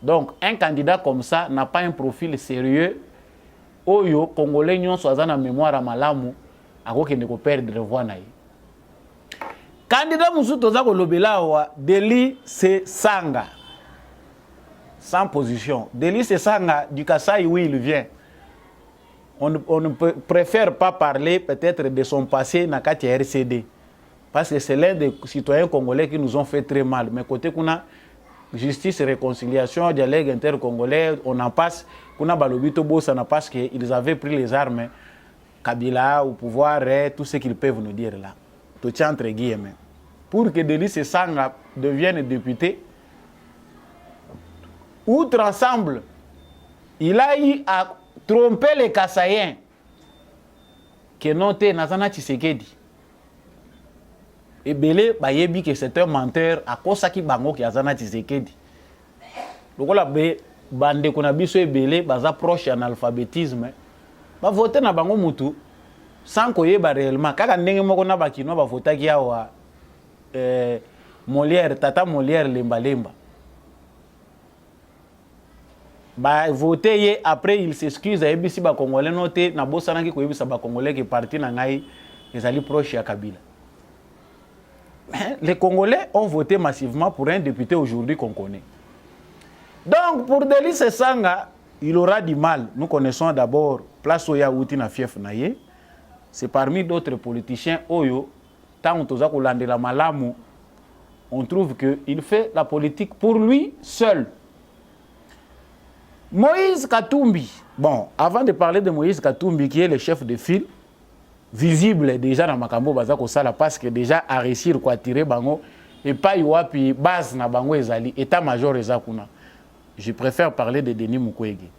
Donc, un candidat comme ça n'a pas un profil sérieux. Oyo, Congolais, nous sommes en mémoire à Malamu, à quoi qu'il ne peut perdre voix. Candidat Moussou Tozako Lobela, Deli c'est Sanga. Sans position. Deli c'est Sanga, du Kasaï où il vient. On ne préfère pas parler peut-être de son passé dans la RCD. Parce que c'est l'un des citoyens congolais qui nous ont fait très mal. Mais côté qu'on a justice, réconciliation, dialogue intercongolais, on en passe. Qu'on a balobito bossa, parce qu'ils avaient pris les armes. Kabila au pouvoir, tout ce qu'ils peuvent nous dire là. Tout tient entre guillemets. Pour que Deli Sanga devienne député, outre ensemble, il a eu à tromper les Kassaïens qui noté Nazana Tshisekedi. Et Belé, Bayebi, que c'est un menteur à cause qui bango qui Nazana Tshisekedi. Donc là, bande qu'on a biso et Belé, baza proche en alphabétisme, va voter na bango mutu sans qu'on y ait réellement. Quand on a moko na bakino, va voter qui a Molière, Tata Molière, Lemba Lemba. Bah voter après il s'excuse à ebisi ba congolais noté na bosana ki ko ebisa ba congolais qui parti na ngai ezali proche ya Kabila. Les Congolais ont voté massivement pour un député aujourd'hui qu'on connaît. Donc pour Deli Sanga, il aura du mal. Nous connaissons d'abord Place Oya Outina Fief Naye. C'est parmi d'autres politiciens Oyo, tant on kolande la malamu, on trouve qu'il fait la politique pour lui seul. Moïse Katumbi, bon, avant de parler de Moïse Katumbi, qui est le chef de file, visible déjà dans Makambo Bazako Sala, parce que déjà à réussir quoi tirer Bango, et pas Yoapi, base na Bango Ezali, état-major Ezakuna. Je préfère parler de Denis Mukwege.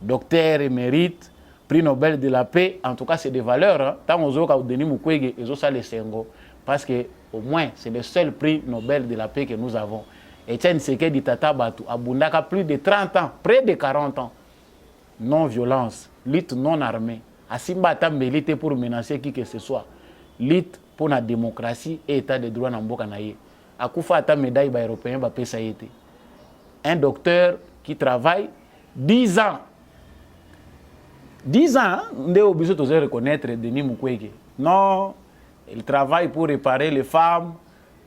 Docteur émérite, prix Nobel de la paix, en tout cas c'est des valeurs. Hein. Tant aux autres, Denis Mukwege, et ça les Sengo, parce que au moins c'est le seul prix Nobel de la paix que nous avons. Etienne Sekedi Tata Batou, à Bundaka, plus de 30 ans, près de 40 ans. Non-violence, lutte non-armée. À Simba Tambelite pour menacer qui que ce soit. Lutte pour la démocratie et état de droit dans Mboka Naye. À Koufa Ata médaille européen, ça y était. Un docteur qui travaille 10 ans. 10 ans, on est obligé de reconnaître Denis Mukwege. Non, il travaille pour réparer les femmes.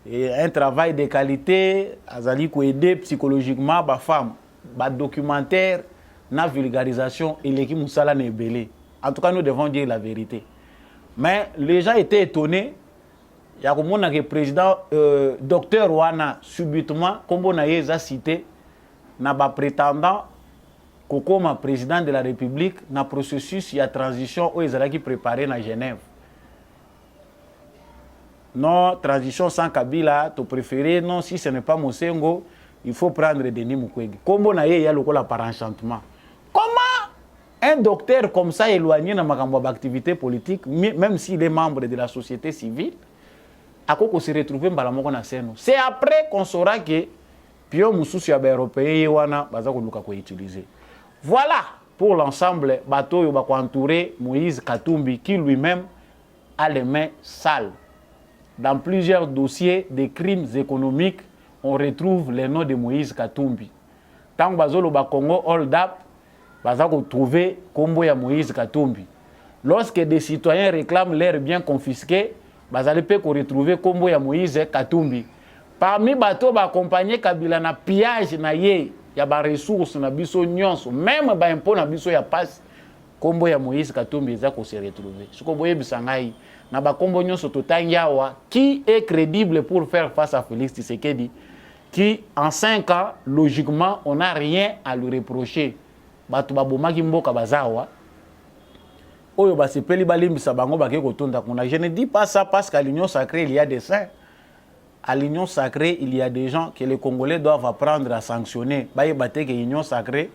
Et un travail de qualité, azali ko aider psychologiquement les femmes, les documentaire, la vulgarisation et l'équipe Moussala Nebele. En tout cas, nous devons dire la vérité. Mais les gens étaient étonnés. Il y a comme le président, docteur Wana, subitement, comme on a cité, n'a pas prétendant comme président de la République, dans le processus, il y a transition où ils ont préparé à Genève. Non, transition sans Kabila, tu préféré, non, si ce n'est pas Mosengo, il faut prendre Denis Mukwege. Comme on a eu le par enchantement. Comment un docteur comme ça éloigné dans ma activité politique, même s'il est membre de la société civile, à quoi qu'on se retrouve dans c'est après qu'on saura que Pio Moussou européen wana baza ko luka ko utiliser. Voilà pour l'ensemble bateau yo ba ko entourer Moïse Katumbi qui lui-même a les mains sales. Dans plusieurs dossiers de crimes économiques, on retrouve les noms de Moïse Katumbi. Tant que Bazolo Bakongo hold up, Bazako trouver combo ya Moïse Katumbi. Lorsque des citoyens réclament leurs biens confisqués, Bazali peut retrouver combo ya Moïse Katumbi. Parmi bateaux accompagner Kabila na pillage na ye, ya ba ressources na biso nyonso, même ba impôt na biso ya passe, combo ya Moïse Katumbi ezako se retrouver. Ce que boye bisangai na ba kombo nyonso totangiawa qui est crédible pour faire face à Félix Tshisekedi qui en 5 ans logiquement on n'a rien à lui reprocher. Batu babomaki mboka bazawa oyo basepeli balimbisa bango bake kotonda kuna. Je ne dis pas ça parce qu'à l'union sacrée il y a des saints. À l'union sacrée il y a des gens que les Congolais doivent apprendre à sanctionner. Baye bate que l'union sacrée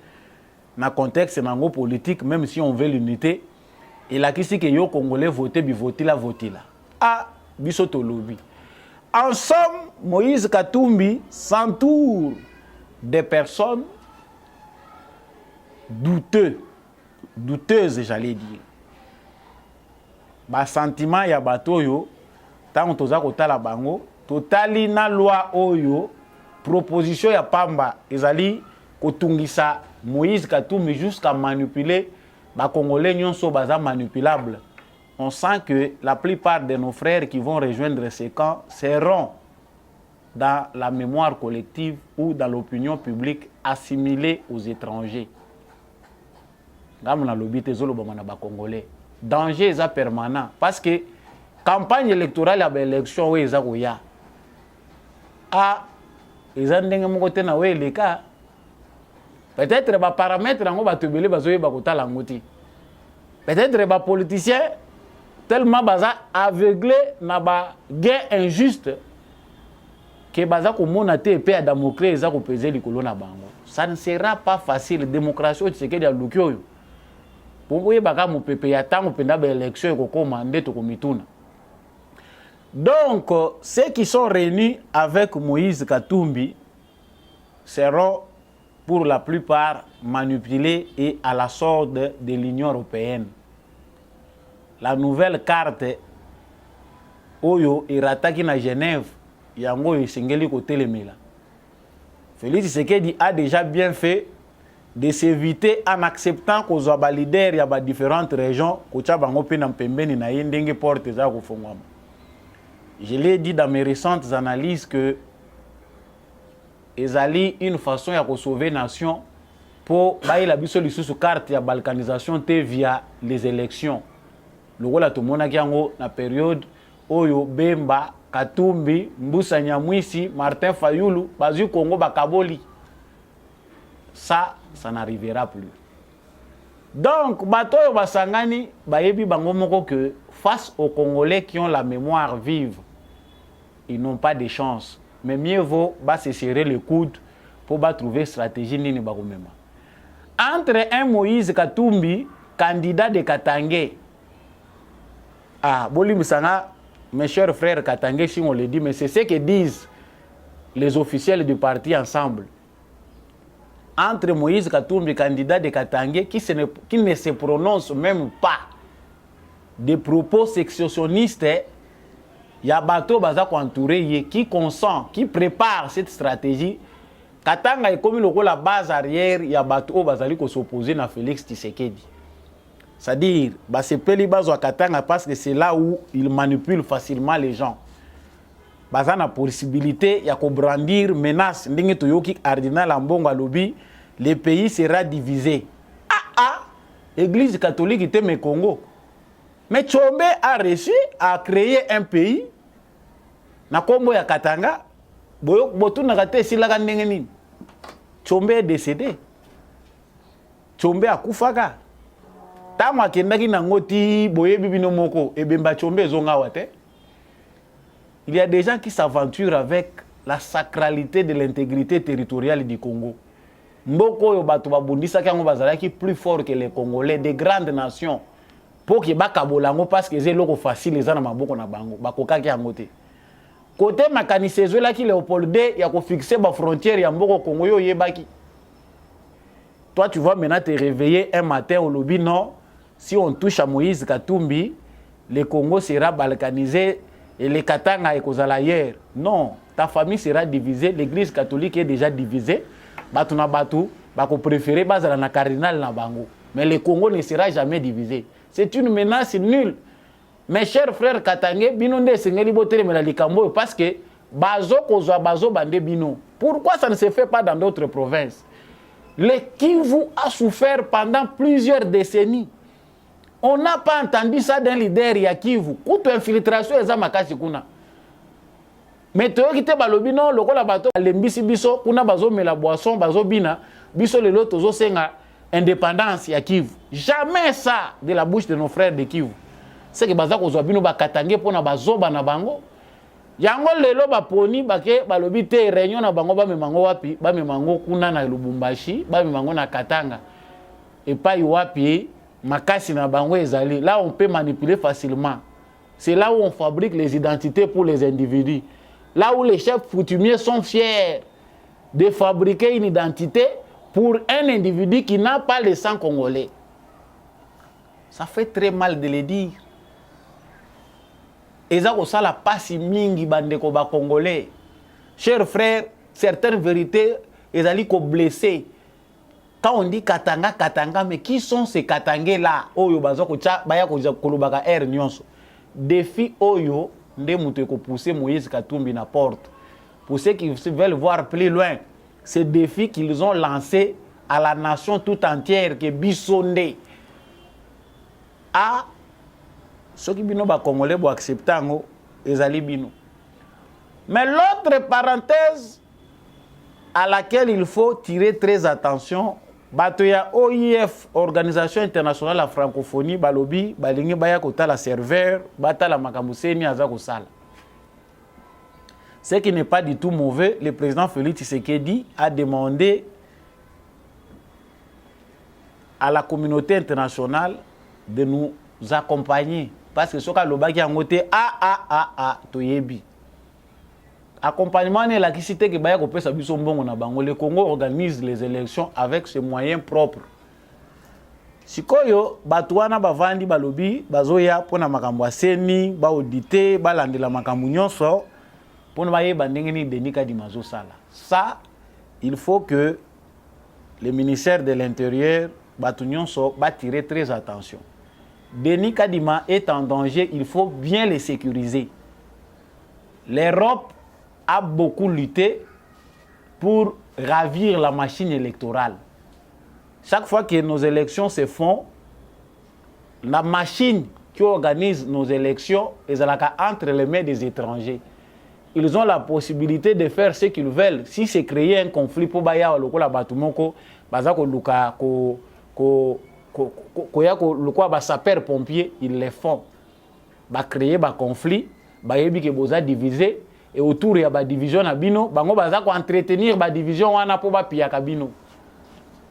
na contexte nango politique, même si on veut l'unité, et là, qui c'est que les Congolais votent, votent là. Ah, bisoto lobby. En somme, Moïse Katumbi s'entoure des personnes douteuses, j'allais dire. Ba sentiment ya batoyo, tant toza kotala bango, totali na loi oyo, proposition ya pamba, ezali kotungisa Moïse Katumbi jusqu'à manipuler les Congolais nyonso baza manipulable. On sent que la plupart de nos frères qui vont rejoindre ces camps seront dans la mémoire collective ou dans l'opinion publique assimilés aux étrangers. Gamna lobité zolo bamana ba Congolais. Danger est permanent parce que campagne électorale à l'élection oui eza koya. Ah eza ndenge moko te na we le cas. Peut-être ba paramètres ngo ba tebele bazoye ba kotala ngoti. Peut-être ba politicien tellement baza aveuglé na ba gain injuste que baza ko mona te pe à Damoclès eza ko peser likolo na bango. Ça ne sera pas facile démocratie au tseke ya lukioyo. Pour y baka mu pepe ya tango penda ba élection ko komande to komituna. Donc ceux qui sont réunis avec Moïse Katumbi seront pour la plupart manipulés et à la sorte de l'Union européenne. La nouvelle carte Oyo irataki na Genève, yango yisengeli côté lemela. Félix Tshisekedi a déjà bien fait de s'éviter en acceptant qu'on soit leader il y a différentes régions kocha bango pe na pembeni na yendenge porte za ko fongwama. Je l'ai dit dans mes récentes analyses que ezali une façon ya ko sauver nation pour baila biso lisusu carte ya balkanisation te via les élections. Lokola to mona kiango na période Oyo Bemba Katumbi Mbusa Nyamwisi Martin Fayulu bazu Congo bakaboli. Ça n'arrivera plus. Donc batoyo basangani bayebi bango moko que face aux Congolais qui ont la mémoire vive, ils n'ont pas de chance. Mais mieux vaut se serrer les coudes pour trouver stratégie nini bakomema. Entre un Moïse Katumbi, candidat de Katangé, Boli Moussanga, mes chers frères Katangé, si on le dit, mais c'est ce que disent les officiels du parti ensemble. Entre Moïse Katumbi, candidat de Katangé, qui ne se prononce même pas des propos sécessionnistes, il y a bateau baza entouré qui consent, qui prépare cette stratégie. Katanga est comme la base arrière, il y a bateau bazali ko s'opposer na Félix Tshisekedi. C'est-à-dire, c'est Pélibazo à Katanga parce que c'est là où il manipule facilement les gens. Baza na possibilité, il y a ko brandir menace, ndenge toyoki Ardina Lambongo lobby, le pays sera divisé. Église catholique était mais Congo. Mais Tchombe a réussi à créer un pays. Na kombo ya Katanga, botu na kate silaka ndenge nini. Tchombe est décédé. Tchombe a kufaka. Tamo akendaki na ngoti boye bibino moko ebemba Tchombe zonga wate. Il y a des gens qui s'aventurent avec la sacralité de l'intégrité territoriale du Congo. Mboko yo bato babundisa kango bazalaki plus fort que les Congolais, des grandes nations. Pour que bakabolango parce que c'est loko facile les ana maboko na bango bakokaki yango te. Côté makanisezo la ki Léopold D ya ko fixer ba frontière ya mboko Congo yo yebaki. Toi tu vas maintenant te réveiller un matin au lobby non, si on touche à Moïse Katumbi, le Congo sera balkanisé et les Katanga et kozala hier. Non, ta famille sera divisée, l'église catholique est déjà divisée. Batu na batu bako préférer bazala na cardinal na bango. Mais le Congo ne sera jamais divisé. C'est une menace nulle. Mes chers frères Katangé, binonde sengeli botere mela likambo parce que bazo kozwa bazo bande bino. Pourquoi ça ne se fait pas dans d'autres provinces? Le Kivu a souffert pendant plusieurs décennies. On n'a pas entendu ça d'un leader ya Kivu. Kuto infiltration eza makasi kuna. Mais to kite balobi non lokola bato lembisi biso kuna bazo mela boisson bazo bina biso lelo tozo senga indépendance ya Kivu. Jamais ça de la bouche de nos frères de Kivu. C'est que baza kozwa bino ba Katangé pona bazoba na bango. Yango lelo ba poni bake balobi te réunion na bango ba memango wapi ba memango kuna na Lubumbashi ba memango na Katanga. Et pas wapi makasi na bango ezali. Là on peut manipuler facilement. C'est là où on fabrique les identités pour les individus. Là où les chefs coutumiers sont fiers de fabriquer une identité pour un individu qui n'a pas le sang congolais. Ça fait très mal de le dire. Et ça, ça la passe mingi bande ko ba congolais. Chers frères, certaines vérités, ils allaient ko blessés. Quand on dit Katanga, Katanga, mais qui sont ces Katangais là? Oyo bazoko cha baya ko kolobaka air nyonso. Défi Oyo nde muto ko pousser Moïse Katumbi na porte. Pour ceux qui veulent voir plus loin, ces défis qu'ils ont lancés à la nation tout entière que Bissonde a ceux qui bino ba congolais bo accepter ngo ezali bino. Mais l'autre parenthèse à laquelle il faut tirer très attention, batoya OIF, Organisation internationale de la francophonie, balobi balingi baya kota la serveur, bata la makambuseni azako sala. Ce qui n'est pas du tout mauvais, le président Félix Tshisekedi a demandé à la communauté internationale de nous accompagner. Parce que ce que le baki a ngoté toyebi. Accompagnement n'est la cité que baya kopesa biso mbongo na bango. Le Congo organise les élections avec ses moyens propres. Sikoyo batwana bavandi balobi bazoya pona makambo aseni ba auditer ba landela makambo nyonso pona baye bandengeni denika di mazo sala. Ça il faut que le ministère de l'Intérieur Batunion va tirer très attention. Denis Kadima est en danger, il faut bien les sécuriser. L'Europe a beaucoup lutté pour ravir la machine électorale. Chaque fois que nos élections se font, la machine qui organise nos élections est entre les mains des étrangers. Ils ont la possibilité de faire ce qu'ils veulent. Si c'est créer un conflit pour Baya ou la Batumoko, Bazako Luka, le quoi ba sapeur pompier ils le font ba créer ba conflit ba yebi ke boza diviser et autour ya ba division na bino bango baza ko entretenir ba division wana po ba pia kabino.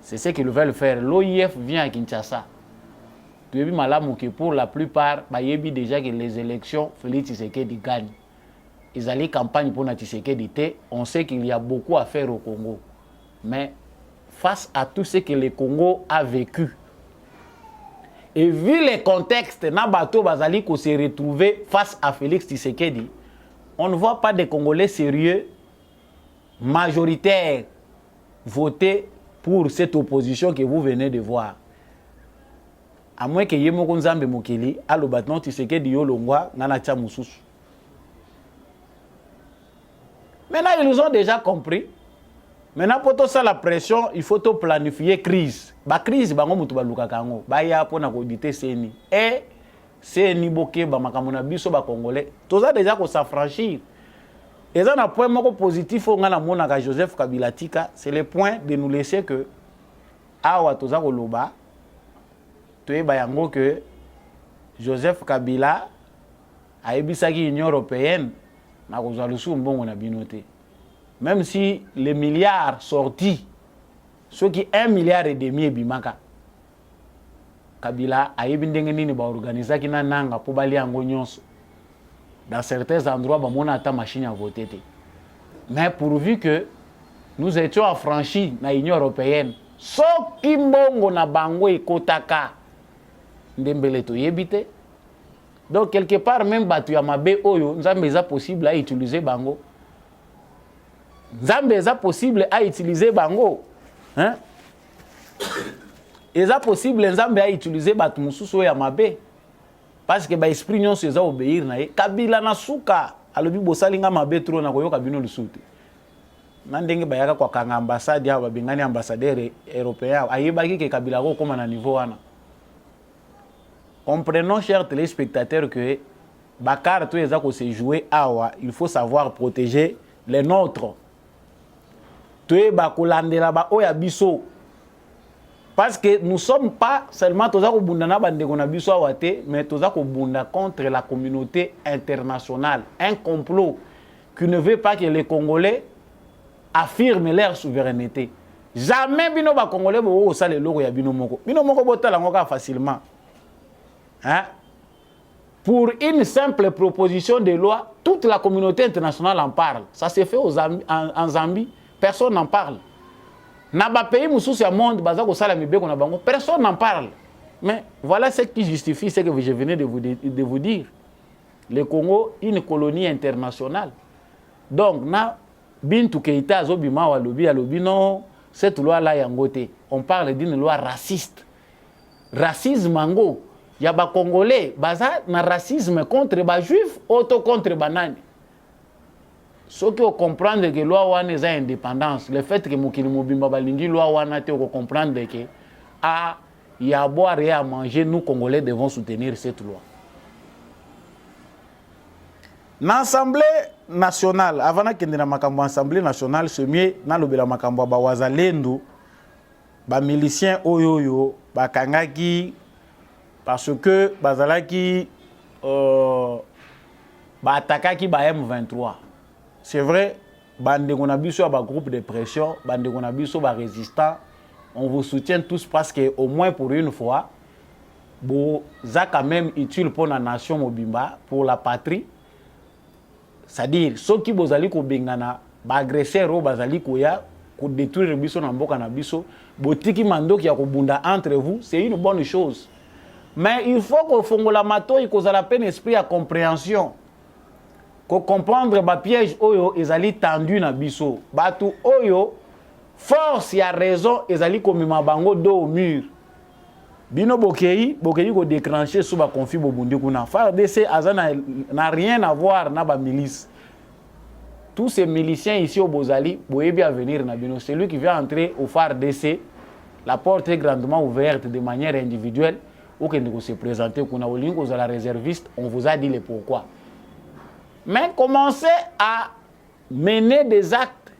C'est ce qu'ils veulent faire. L'OIF vient à Kinshasa. Tu yebi malamu que pour la plupart ba yebi déjà que les élections Félix Tshisekedi gagne. Ils allaient campagne pour na Tshisekedi té, on sait qu'il y a beaucoup à faire au Congo. Mais face à tout ce que le Congo a vécu, et vu les contextes, Nabato Bazali qu'on s'est retrouvé face à Félix Tshisekedi, on ne voit pas de Congolais sérieux, majoritaires, voter pour cette opposition que vous venez de voir. À moins que Yemoko Nzambe Mokeli, alo batnon Tshisekedi yo longwa, nana tia mususu. Maintenant, ils ont déjà compris. Maintenant, pour tout ça, la pression, il faut tout planifier crise. La crise, bango mutu baluka kango. Baya pona ko auditer CENI. Et CENI boké ba makamona biso ba congolais. Tout ça déjà ko s'affranchir. Et ça un point moko positif on ngana mona ka Joseph Kabila tika, c'est le point de nous laisser que awa toza ko loba toye bayango que Joseph Kabila a ebisaki Union européenne na ko zalusu mbongo na binoté. Même si les milliards sortis, ceux qui 1,5 milliard et bimaka, Kabila a ebindengeni ba organiser ki na nanga po bali yango nyonso. Dans certains endroits, ba mona ata machine à voter. Mais pourvu que nous étions affranchis na Union européenne, soki mbongo na bango ekotaka ndembele to yebite. Donc quelque part même batu ya mabe oyo nzambe eza possible à utiliser bango. Nzambe eza possible à utiliser bango. Hein? Eza possible nzambe à utiliser batu mususu ya mabe. Parce que ba esprit nyonso eza obéir na ye. Kabila na suka alobi bosalinga mabe trop na koyoka bino lusute. Na ndenge bayaka kwa kanga ambassade ya babengani ambassadeur européen ayebaki ke Kabila ko koma na niveau wana. Comprenons, chers téléspectateurs, que Bakar tout eza ko se jouer awa, il faut savoir protéger les nôtres. Tué bakolandela ba oya biso. Parce que nous ne sommes pas seulement toza ko bunda na bande ko na biso awate, mais toza ko bunda contre la communauté internationale, un complot qui ne veut pas que les Congolais affirment leur souveraineté. Jamais bino ba Congolais bo sa le logo ya bino moko. Bino moko botala ngoka facilement. Hein? Pour une simple proposition de loi, toute la communauté internationale en parle. Ça s'est fait en Zambie. Personne n'en parle. Dans les pays où il y a monde, personne n'en parle. Mais voilà ce qui justifie ce que je venais de vous dire. Le Congo est une colonie internationale. Donc, na Bintou Keïta Zobima Walobi Alobi non, cette loi-là yangote. On parle d'une loi raciste. Racisme ango. Il y a des Congolais, baza na racisme contre les Juifs, auto contre les bananes. Ce qui comprendre que la loi wana est indépendance, le fait que mokili mobimba balingi loi wana te ko comprendre que il y a à boire et à manger, nous Congolais devons soutenir cette loi. L'Assemblée nationale, avant que nous ayons l'Assemblée nationale, ce mieux, nous avons ba wazalendo, ba miliciens oyoyo, ba kangaki, parce que bazalaki ba attaquaki ba M23. C'est vrai, bande qu'on a biso ba groupe de pression, bande qu'on a biso ba résistant, on vous soutient tous parce que au moins pour une fois, ça quand même utile pour la nation mobimba, pour la patrie. C'est-à-dire, ceux qui bozali ko bengana, ba agresseur ou bazali ko ya, ko détruire biso na mboka na biso, botiki mando ki ya ko bunda entre vous, c'est une bonne chose. Mais il faut que fongola mato il cause la peine esprit à compréhension. Ko comprendre ba piège oyo ezali tendu na biso. Batu oyo force ya raison ezali komima bango dos au mur. Bino bokei ko déclencher sous ba conflit bobundi kuna. FARDC azana n'a rien à voir na ba milice. Tous ces miliciens ici au Bozali, boyebi à venir na bino. Celui qui vient entrer au FARDC, la porte est grandement ouverte de manière individuelle. Ou que nous se présenter kuna olingo za la réserviste, on vous a dit le pourquoi. Mais commencez à mener des actes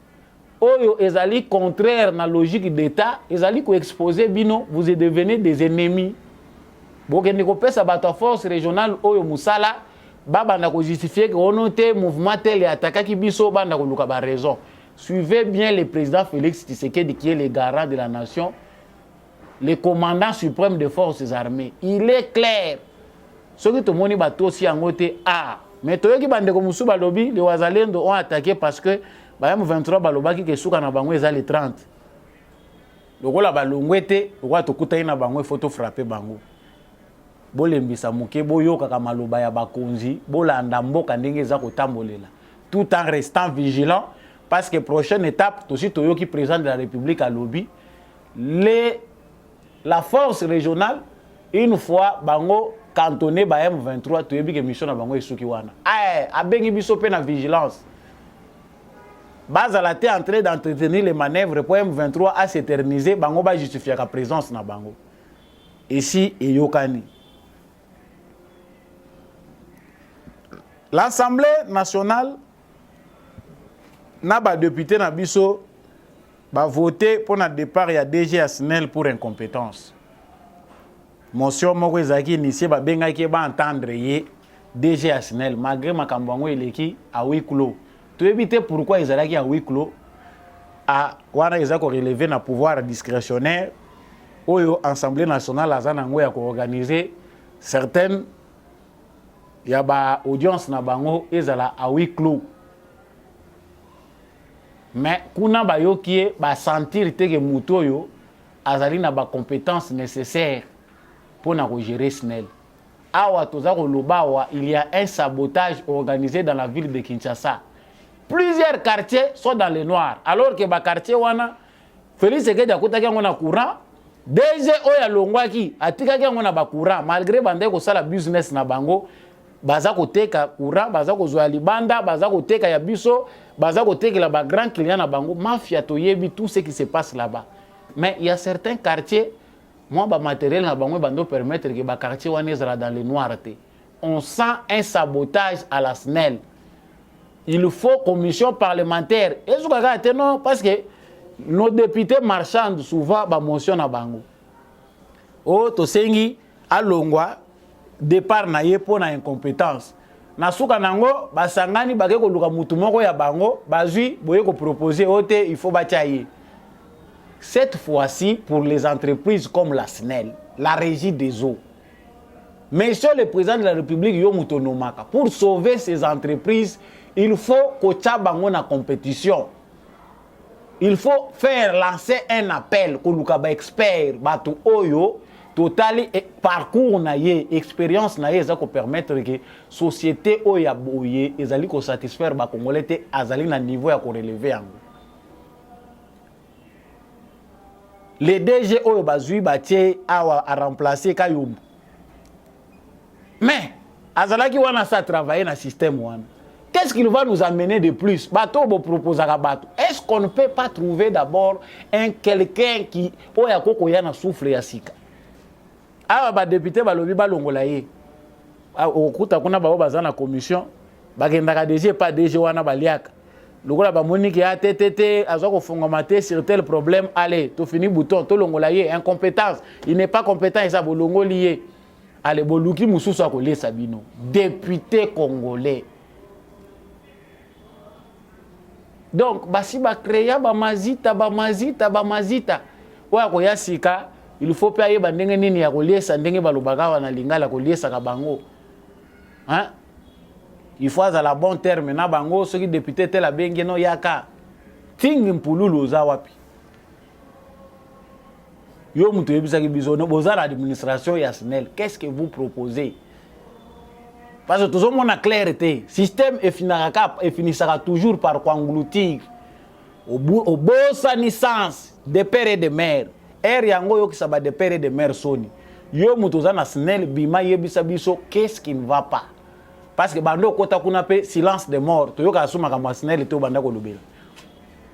oyo ezali contraire na logique d'État, ezali ko exposer bino, vous êtes devenus des ennemis. Bokende ko pesa bato force régionale oyo musala, baba na ko justifier que onote mouvement tel et attaquer ki biso banda ko luka ba raison. Suivez bien le président Félix Tshisekedi qui est le garant de la nation, le commandant suprême des forces armées. Il est clair. Ce que tout le monde bato si angote mais to yoki bande ko musu balobi les wazalendo ont attaqué parce que ba M23 balobaki ke suka na bango ezali 30. Lokola balongwete roi to kutai na bango photo frapper bango. Bolembisa muke boyoka ka maloba ya bakonzi, bolanda mboka ndenge za kotambolela. Tout en restant vigilant parce que prochaine étape to si to yoki président de la République à lobby la force régionale une fois bango cantonné ba M23 to yebi ke mission na bango esuki wana. Abengi biso pe na vigilance. Bazala te en train d'entretenir les manœuvres pour M23 à s'éterniser, bango ba justifier la présence na bango. Ici et yokani. L'Assemblée nationale n'a pas député na biso ba voter pour le départ ya DG Asnel pour incompétence. Motion moko ezaki initié ba bengaki ba entendre ye DG Asnel malgré makambo ngo eleki à huis clos. Tu éviter pourquoi ezalaki à huis clos a wana ezako relever na pouvoir discrétionnaire oyo Assemblée nationale azana ngo ya ko organiser certaines ya ba audience na bango ezala à huis clos. Mais kuna ba yokie ba sentir te que mutoyo azali na ba compétences nécessaires pour na gérer SNEL. Awa tozako lobawa, il y a un sabotage organisé dans la ville de Kinshasa. Plusieurs quartiers sont dans le noir. Alors que ba quartier wana Félix Tshisekedi akutaki ngo na courant, DG oya longwaki atikaki ngo na ba courant malgré bande ko sala business na bango. Baza koteka courant, baza kozwa libanda, baza koteka ya biso, baza koteka la ba grand client na bango, mafia toyebi tout ce qui se passe là-bas. Mais il y a certains quartiers, moi ba matériel na bango bando permettre que ba quartier wana ezala dans le noir te. On sent un sabotage à la SNEL. Il faut commission parlementaire. Et ce que non parce que nos députés marchandent souvent ba motion na bango. Oh to sengi alongwa départ na ye pour na incompétence. Na suka nango basangani bake ko luka mutu moko ya bango bazui boye ko proposer ote il faut bachaye. Cette fois-ci pour les entreprises comme la SNEL, la régie des eaux. Monsieur le président de la République yo mutonomaka pour sauver ces entreprises, il faut ko bango na compétition. Il faut faire lancer un appel ko luka ba expert batu oyo total parcours na ye expérience na ye za ko permettre que société oya boye ezali ko satisfaire ba congolais te azali na niveau ya ko relever yango. les DG oyo bazui batie awa a remplacer Kayumba. Mais azalaki wana sa travailler na système wana. Qu'est-ce qu'il va nous amener de plus? Bato bo propose à bato. Est-ce qu'on ne peut pas trouver d'abord un quelqu'un qui oya koko yana souffle ya sika? Awa ba député balobi balongola ye. Okuta kuna ba bazana commission bakendaka DG pas DG wana baliaka. Lokola ba Monique ya TTT azo ko fongomate sur tel problème, allez, to fini bouton to longola ye incompétence. Il n'est pas compétent et ça bolongo lié. Allez boluki mususu akole sabino. Député congolais. Donc, basi ba créer ba mazita. Oya ko yasika, il faut pas yeba ndenge nini ya koliesa ndenge balobaka wana lingala koliesa ka bango. Hein? Il faut à la bon terme na bango ceux qui député tel abenge no yaka. Tingi mpululu za wapi. Yo muto yebisa ki bizono boza l'administration ya SNEL. Qu'est-ce que vous proposez? Parce que tout le monde a clarté. Le système finira toujours par engloutir. Au beau sa naissance, des pères et des mères. Yango yo qui s'abat des pères et des mères soni. Yo mutoza na SNEL bima yebisa biso qu'est-ce qui ne va pas. Parce que bando kota kuna pe silence des morts. To yo ka suma ka SNEL to banda ko lobela.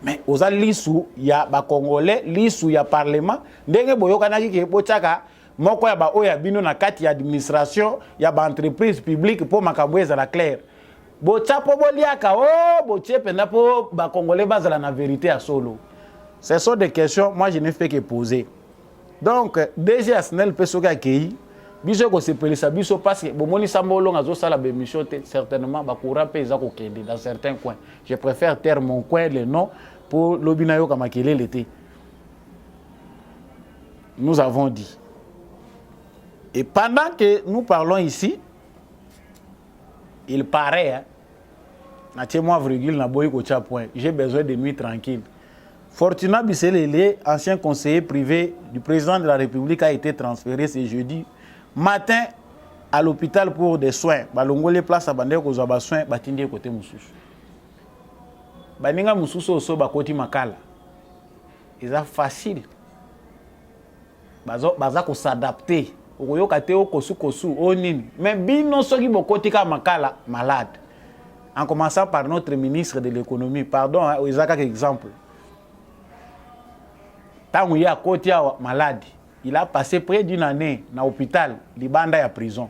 Mais oza lisu ya ba congolais, lisu ya parlement, ndenge boyoka na ki bochaka moko ya ba oya bino na kati ya administration ya ba entreprise publique pour makambo ezala clair. Bocha po boliaka boche penda po ba congolais bazala na vérité à solo. Ce sont des questions moi je ne fais que poser. Donc déjà SNEL pesoka kei biso ko sepelisa biso parce que bomoni sambolo ngazo sala ba émission certainement ba courant pe za ko kende dans certains coins. Je préfère taire mon coin le nom pour l'obinayo kamakele l'été. Nous avons dit. Et pendant que nous parlons ici, il paraît, j'ai besoin de nuit tranquille. Fortuna Bisselele, ancien conseiller privé du président de la République, a été transféré ce jeudi matin à l'hôpital pour des soins. Balongole place à Bandé aux soins, batindi côté Moussous. Baninga Moussous so bakoti makala. C'est facile. Baza ko s'adapter. Okoyoka te kosu onini. Mais bino soki bokotika makala malade. En commençant par notre ministre de l'économie. Pardon, Isaac exemple. Tant il y a côté malade, il a passé près d'une année dans l'hôpital, libanda ya prison.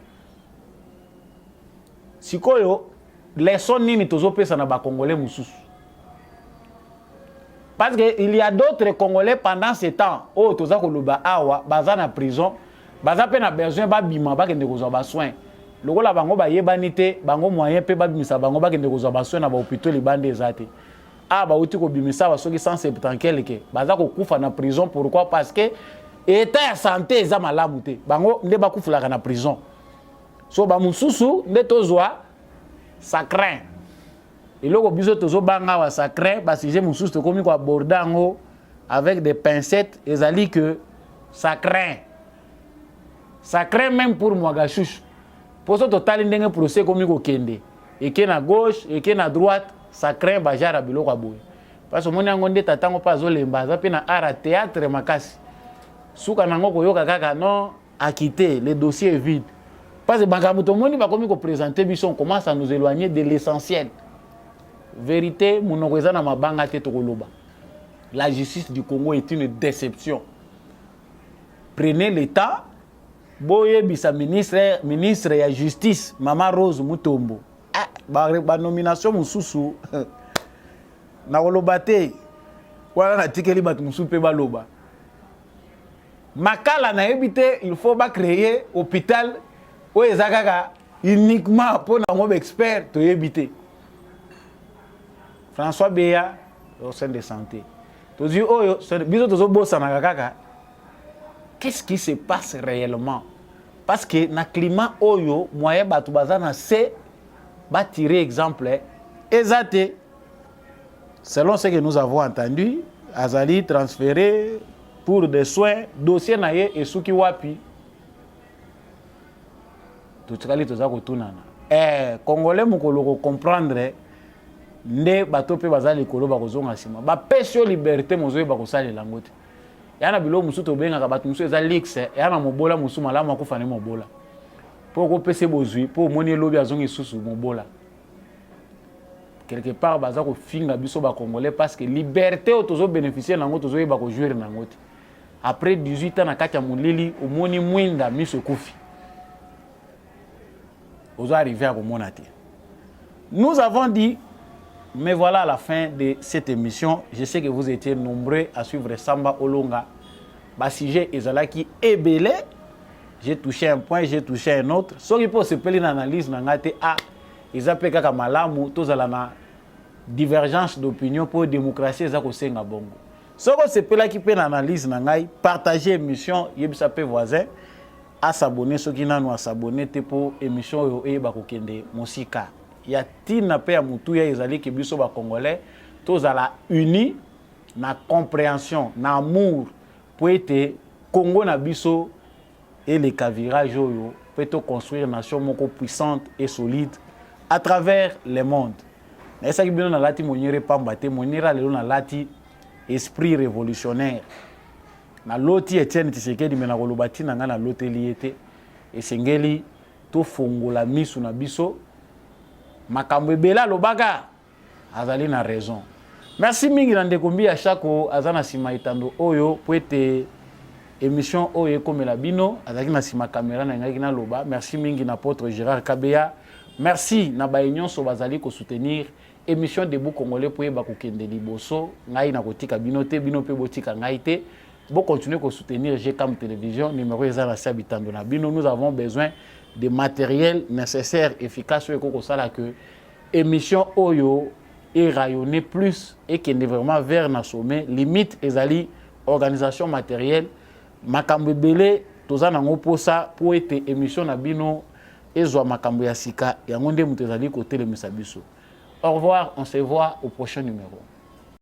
Sikoyo, leçon nini tozo pesa na ba congolais mususu. Parce qu'il y a d'autres Congolais pendant ce temps, oh, toza koloba awa, baza na prison, baza pe na besoin ba bima ba kende kozwa ba soin. Lokola bango ba yebanite, bango moyen pe ba bimisa bango ba kende kozwa ba soin na ba hôpital libande ezate. Ah ba uti ko bimisa ba soki 170 quelque, baza ko kufa na prison pourquoi? Parce que état ya santé eza malamu te. Bango nde ba kufulaka na prison. So ba mususu nde tozwa ça craint. Et là, biso tozo banga wa sacré parce que j'ai mon sous komi ko abordango avec des pincettes et ça dit que ça craint même pour Ouagachougou. Pour ce total ndenge procès komi ko kende et qui na gauche et qui na droite ça craint bajara biloko aboy parce que moni ngonde tatango pa zo lemba za pe na art théâtre makasi suka nango ko yoka kaka non a quitté le dossier est vide parce que bangamu to moni ba komi ko présenter biso on commence à nous éloigner de l'essentiel. Vérité, la justice du Congo est une déception. Prenez le temps, boye bisa ministre de la justice, Mama Rose Mutombo. Ba nomination mususu na kolobate wala na tikeli bat mususu pe baloba. Makala na ebité, il faut ba créer hôpital où ezakaka uniquement pour na mob expert to ebité. François Béa au sein de santé. Qu'est-ce qui se passe réellement? Parce que dans le climat oyo moyen batu bazana c'est ba tirer exemple exact selon ce que nous avons entendu azali transféré pour des soins dossier naye et suki wapi tout kali toza ko tunana congolais mukolo comprendre nde bato pe bazali kolo bakozonga sima ba pesio liberté mozoye bakosalela ngote yana bilo musu to benga bato musu eza lix yana mobola musu malamu akufane mobola pour ko pese bozui pour moni lobi azongi susu mobola quelque part baza ko finga biso ba congolais parce que liberté otozo bénéficier nango tozo yeba ko jouer nango te après 18 ans na kati ya molili omoni mwinda miso kufi ozo arriver à komona te. Nous avons dit, mais voilà à la fin de cette émission, je sais que vous étiez nombreux à suivre Samba Olonga. Basige Ezalaki est belé. J'ai touché un point, j'ai touché un autre. Ce qui peut se faire une analyse, ils appellent comme malamu, tous à la divergence d'opinion pour la démocratie, ils ont senga bongo. Ce qui se fait qui peut analyse, partager l'émission, yebisa pe voisin, à s'abonner, ceux qui n'ont pas s'abonner pour l'émission et bakokende musika. Il y a tina pe ya mutu ya ezali ke biso ba congolais tous à la uni na compréhension na amour pour être Congo na biso et les cavirage oyo peut construire une nation moko puissante et solide à travers le monde. Na ça ki bino na lati monyere pamba te monyera lelo na lati esprit révolutionnaire. Na loti Etienne Tshisekedi mena kolobati na nga na loteli ete esengeli to fongola misu na biso makambo ebela lobaka azali na raison. Merci mingi na ndekombi ya chako azana sima itando oyo po ete émission oyo ekomela bino azaki na sima caméra na ngaki na loba. Merci mingi na apôtre Gérard Kabeya. Merci na baignon so bazali ko soutenir émission Debout Congolais po eba ko kende liboso ngai na kotika bino te bino pe botika ngai te. Bon continuer à soutenir GCAM Télévision numéro habitando na bino. Nous avons besoin de matériel nécessaire efficace que émission Oyo est rayonnée plus et qui est vraiment vers na sommet limite ezali organisation matérielle makambo belé tozana ngo ça pour être émission na bino ezwa makambo ya sika yango nde mutezali côté le misabiso. Au revoir, on se voit au prochain numéro.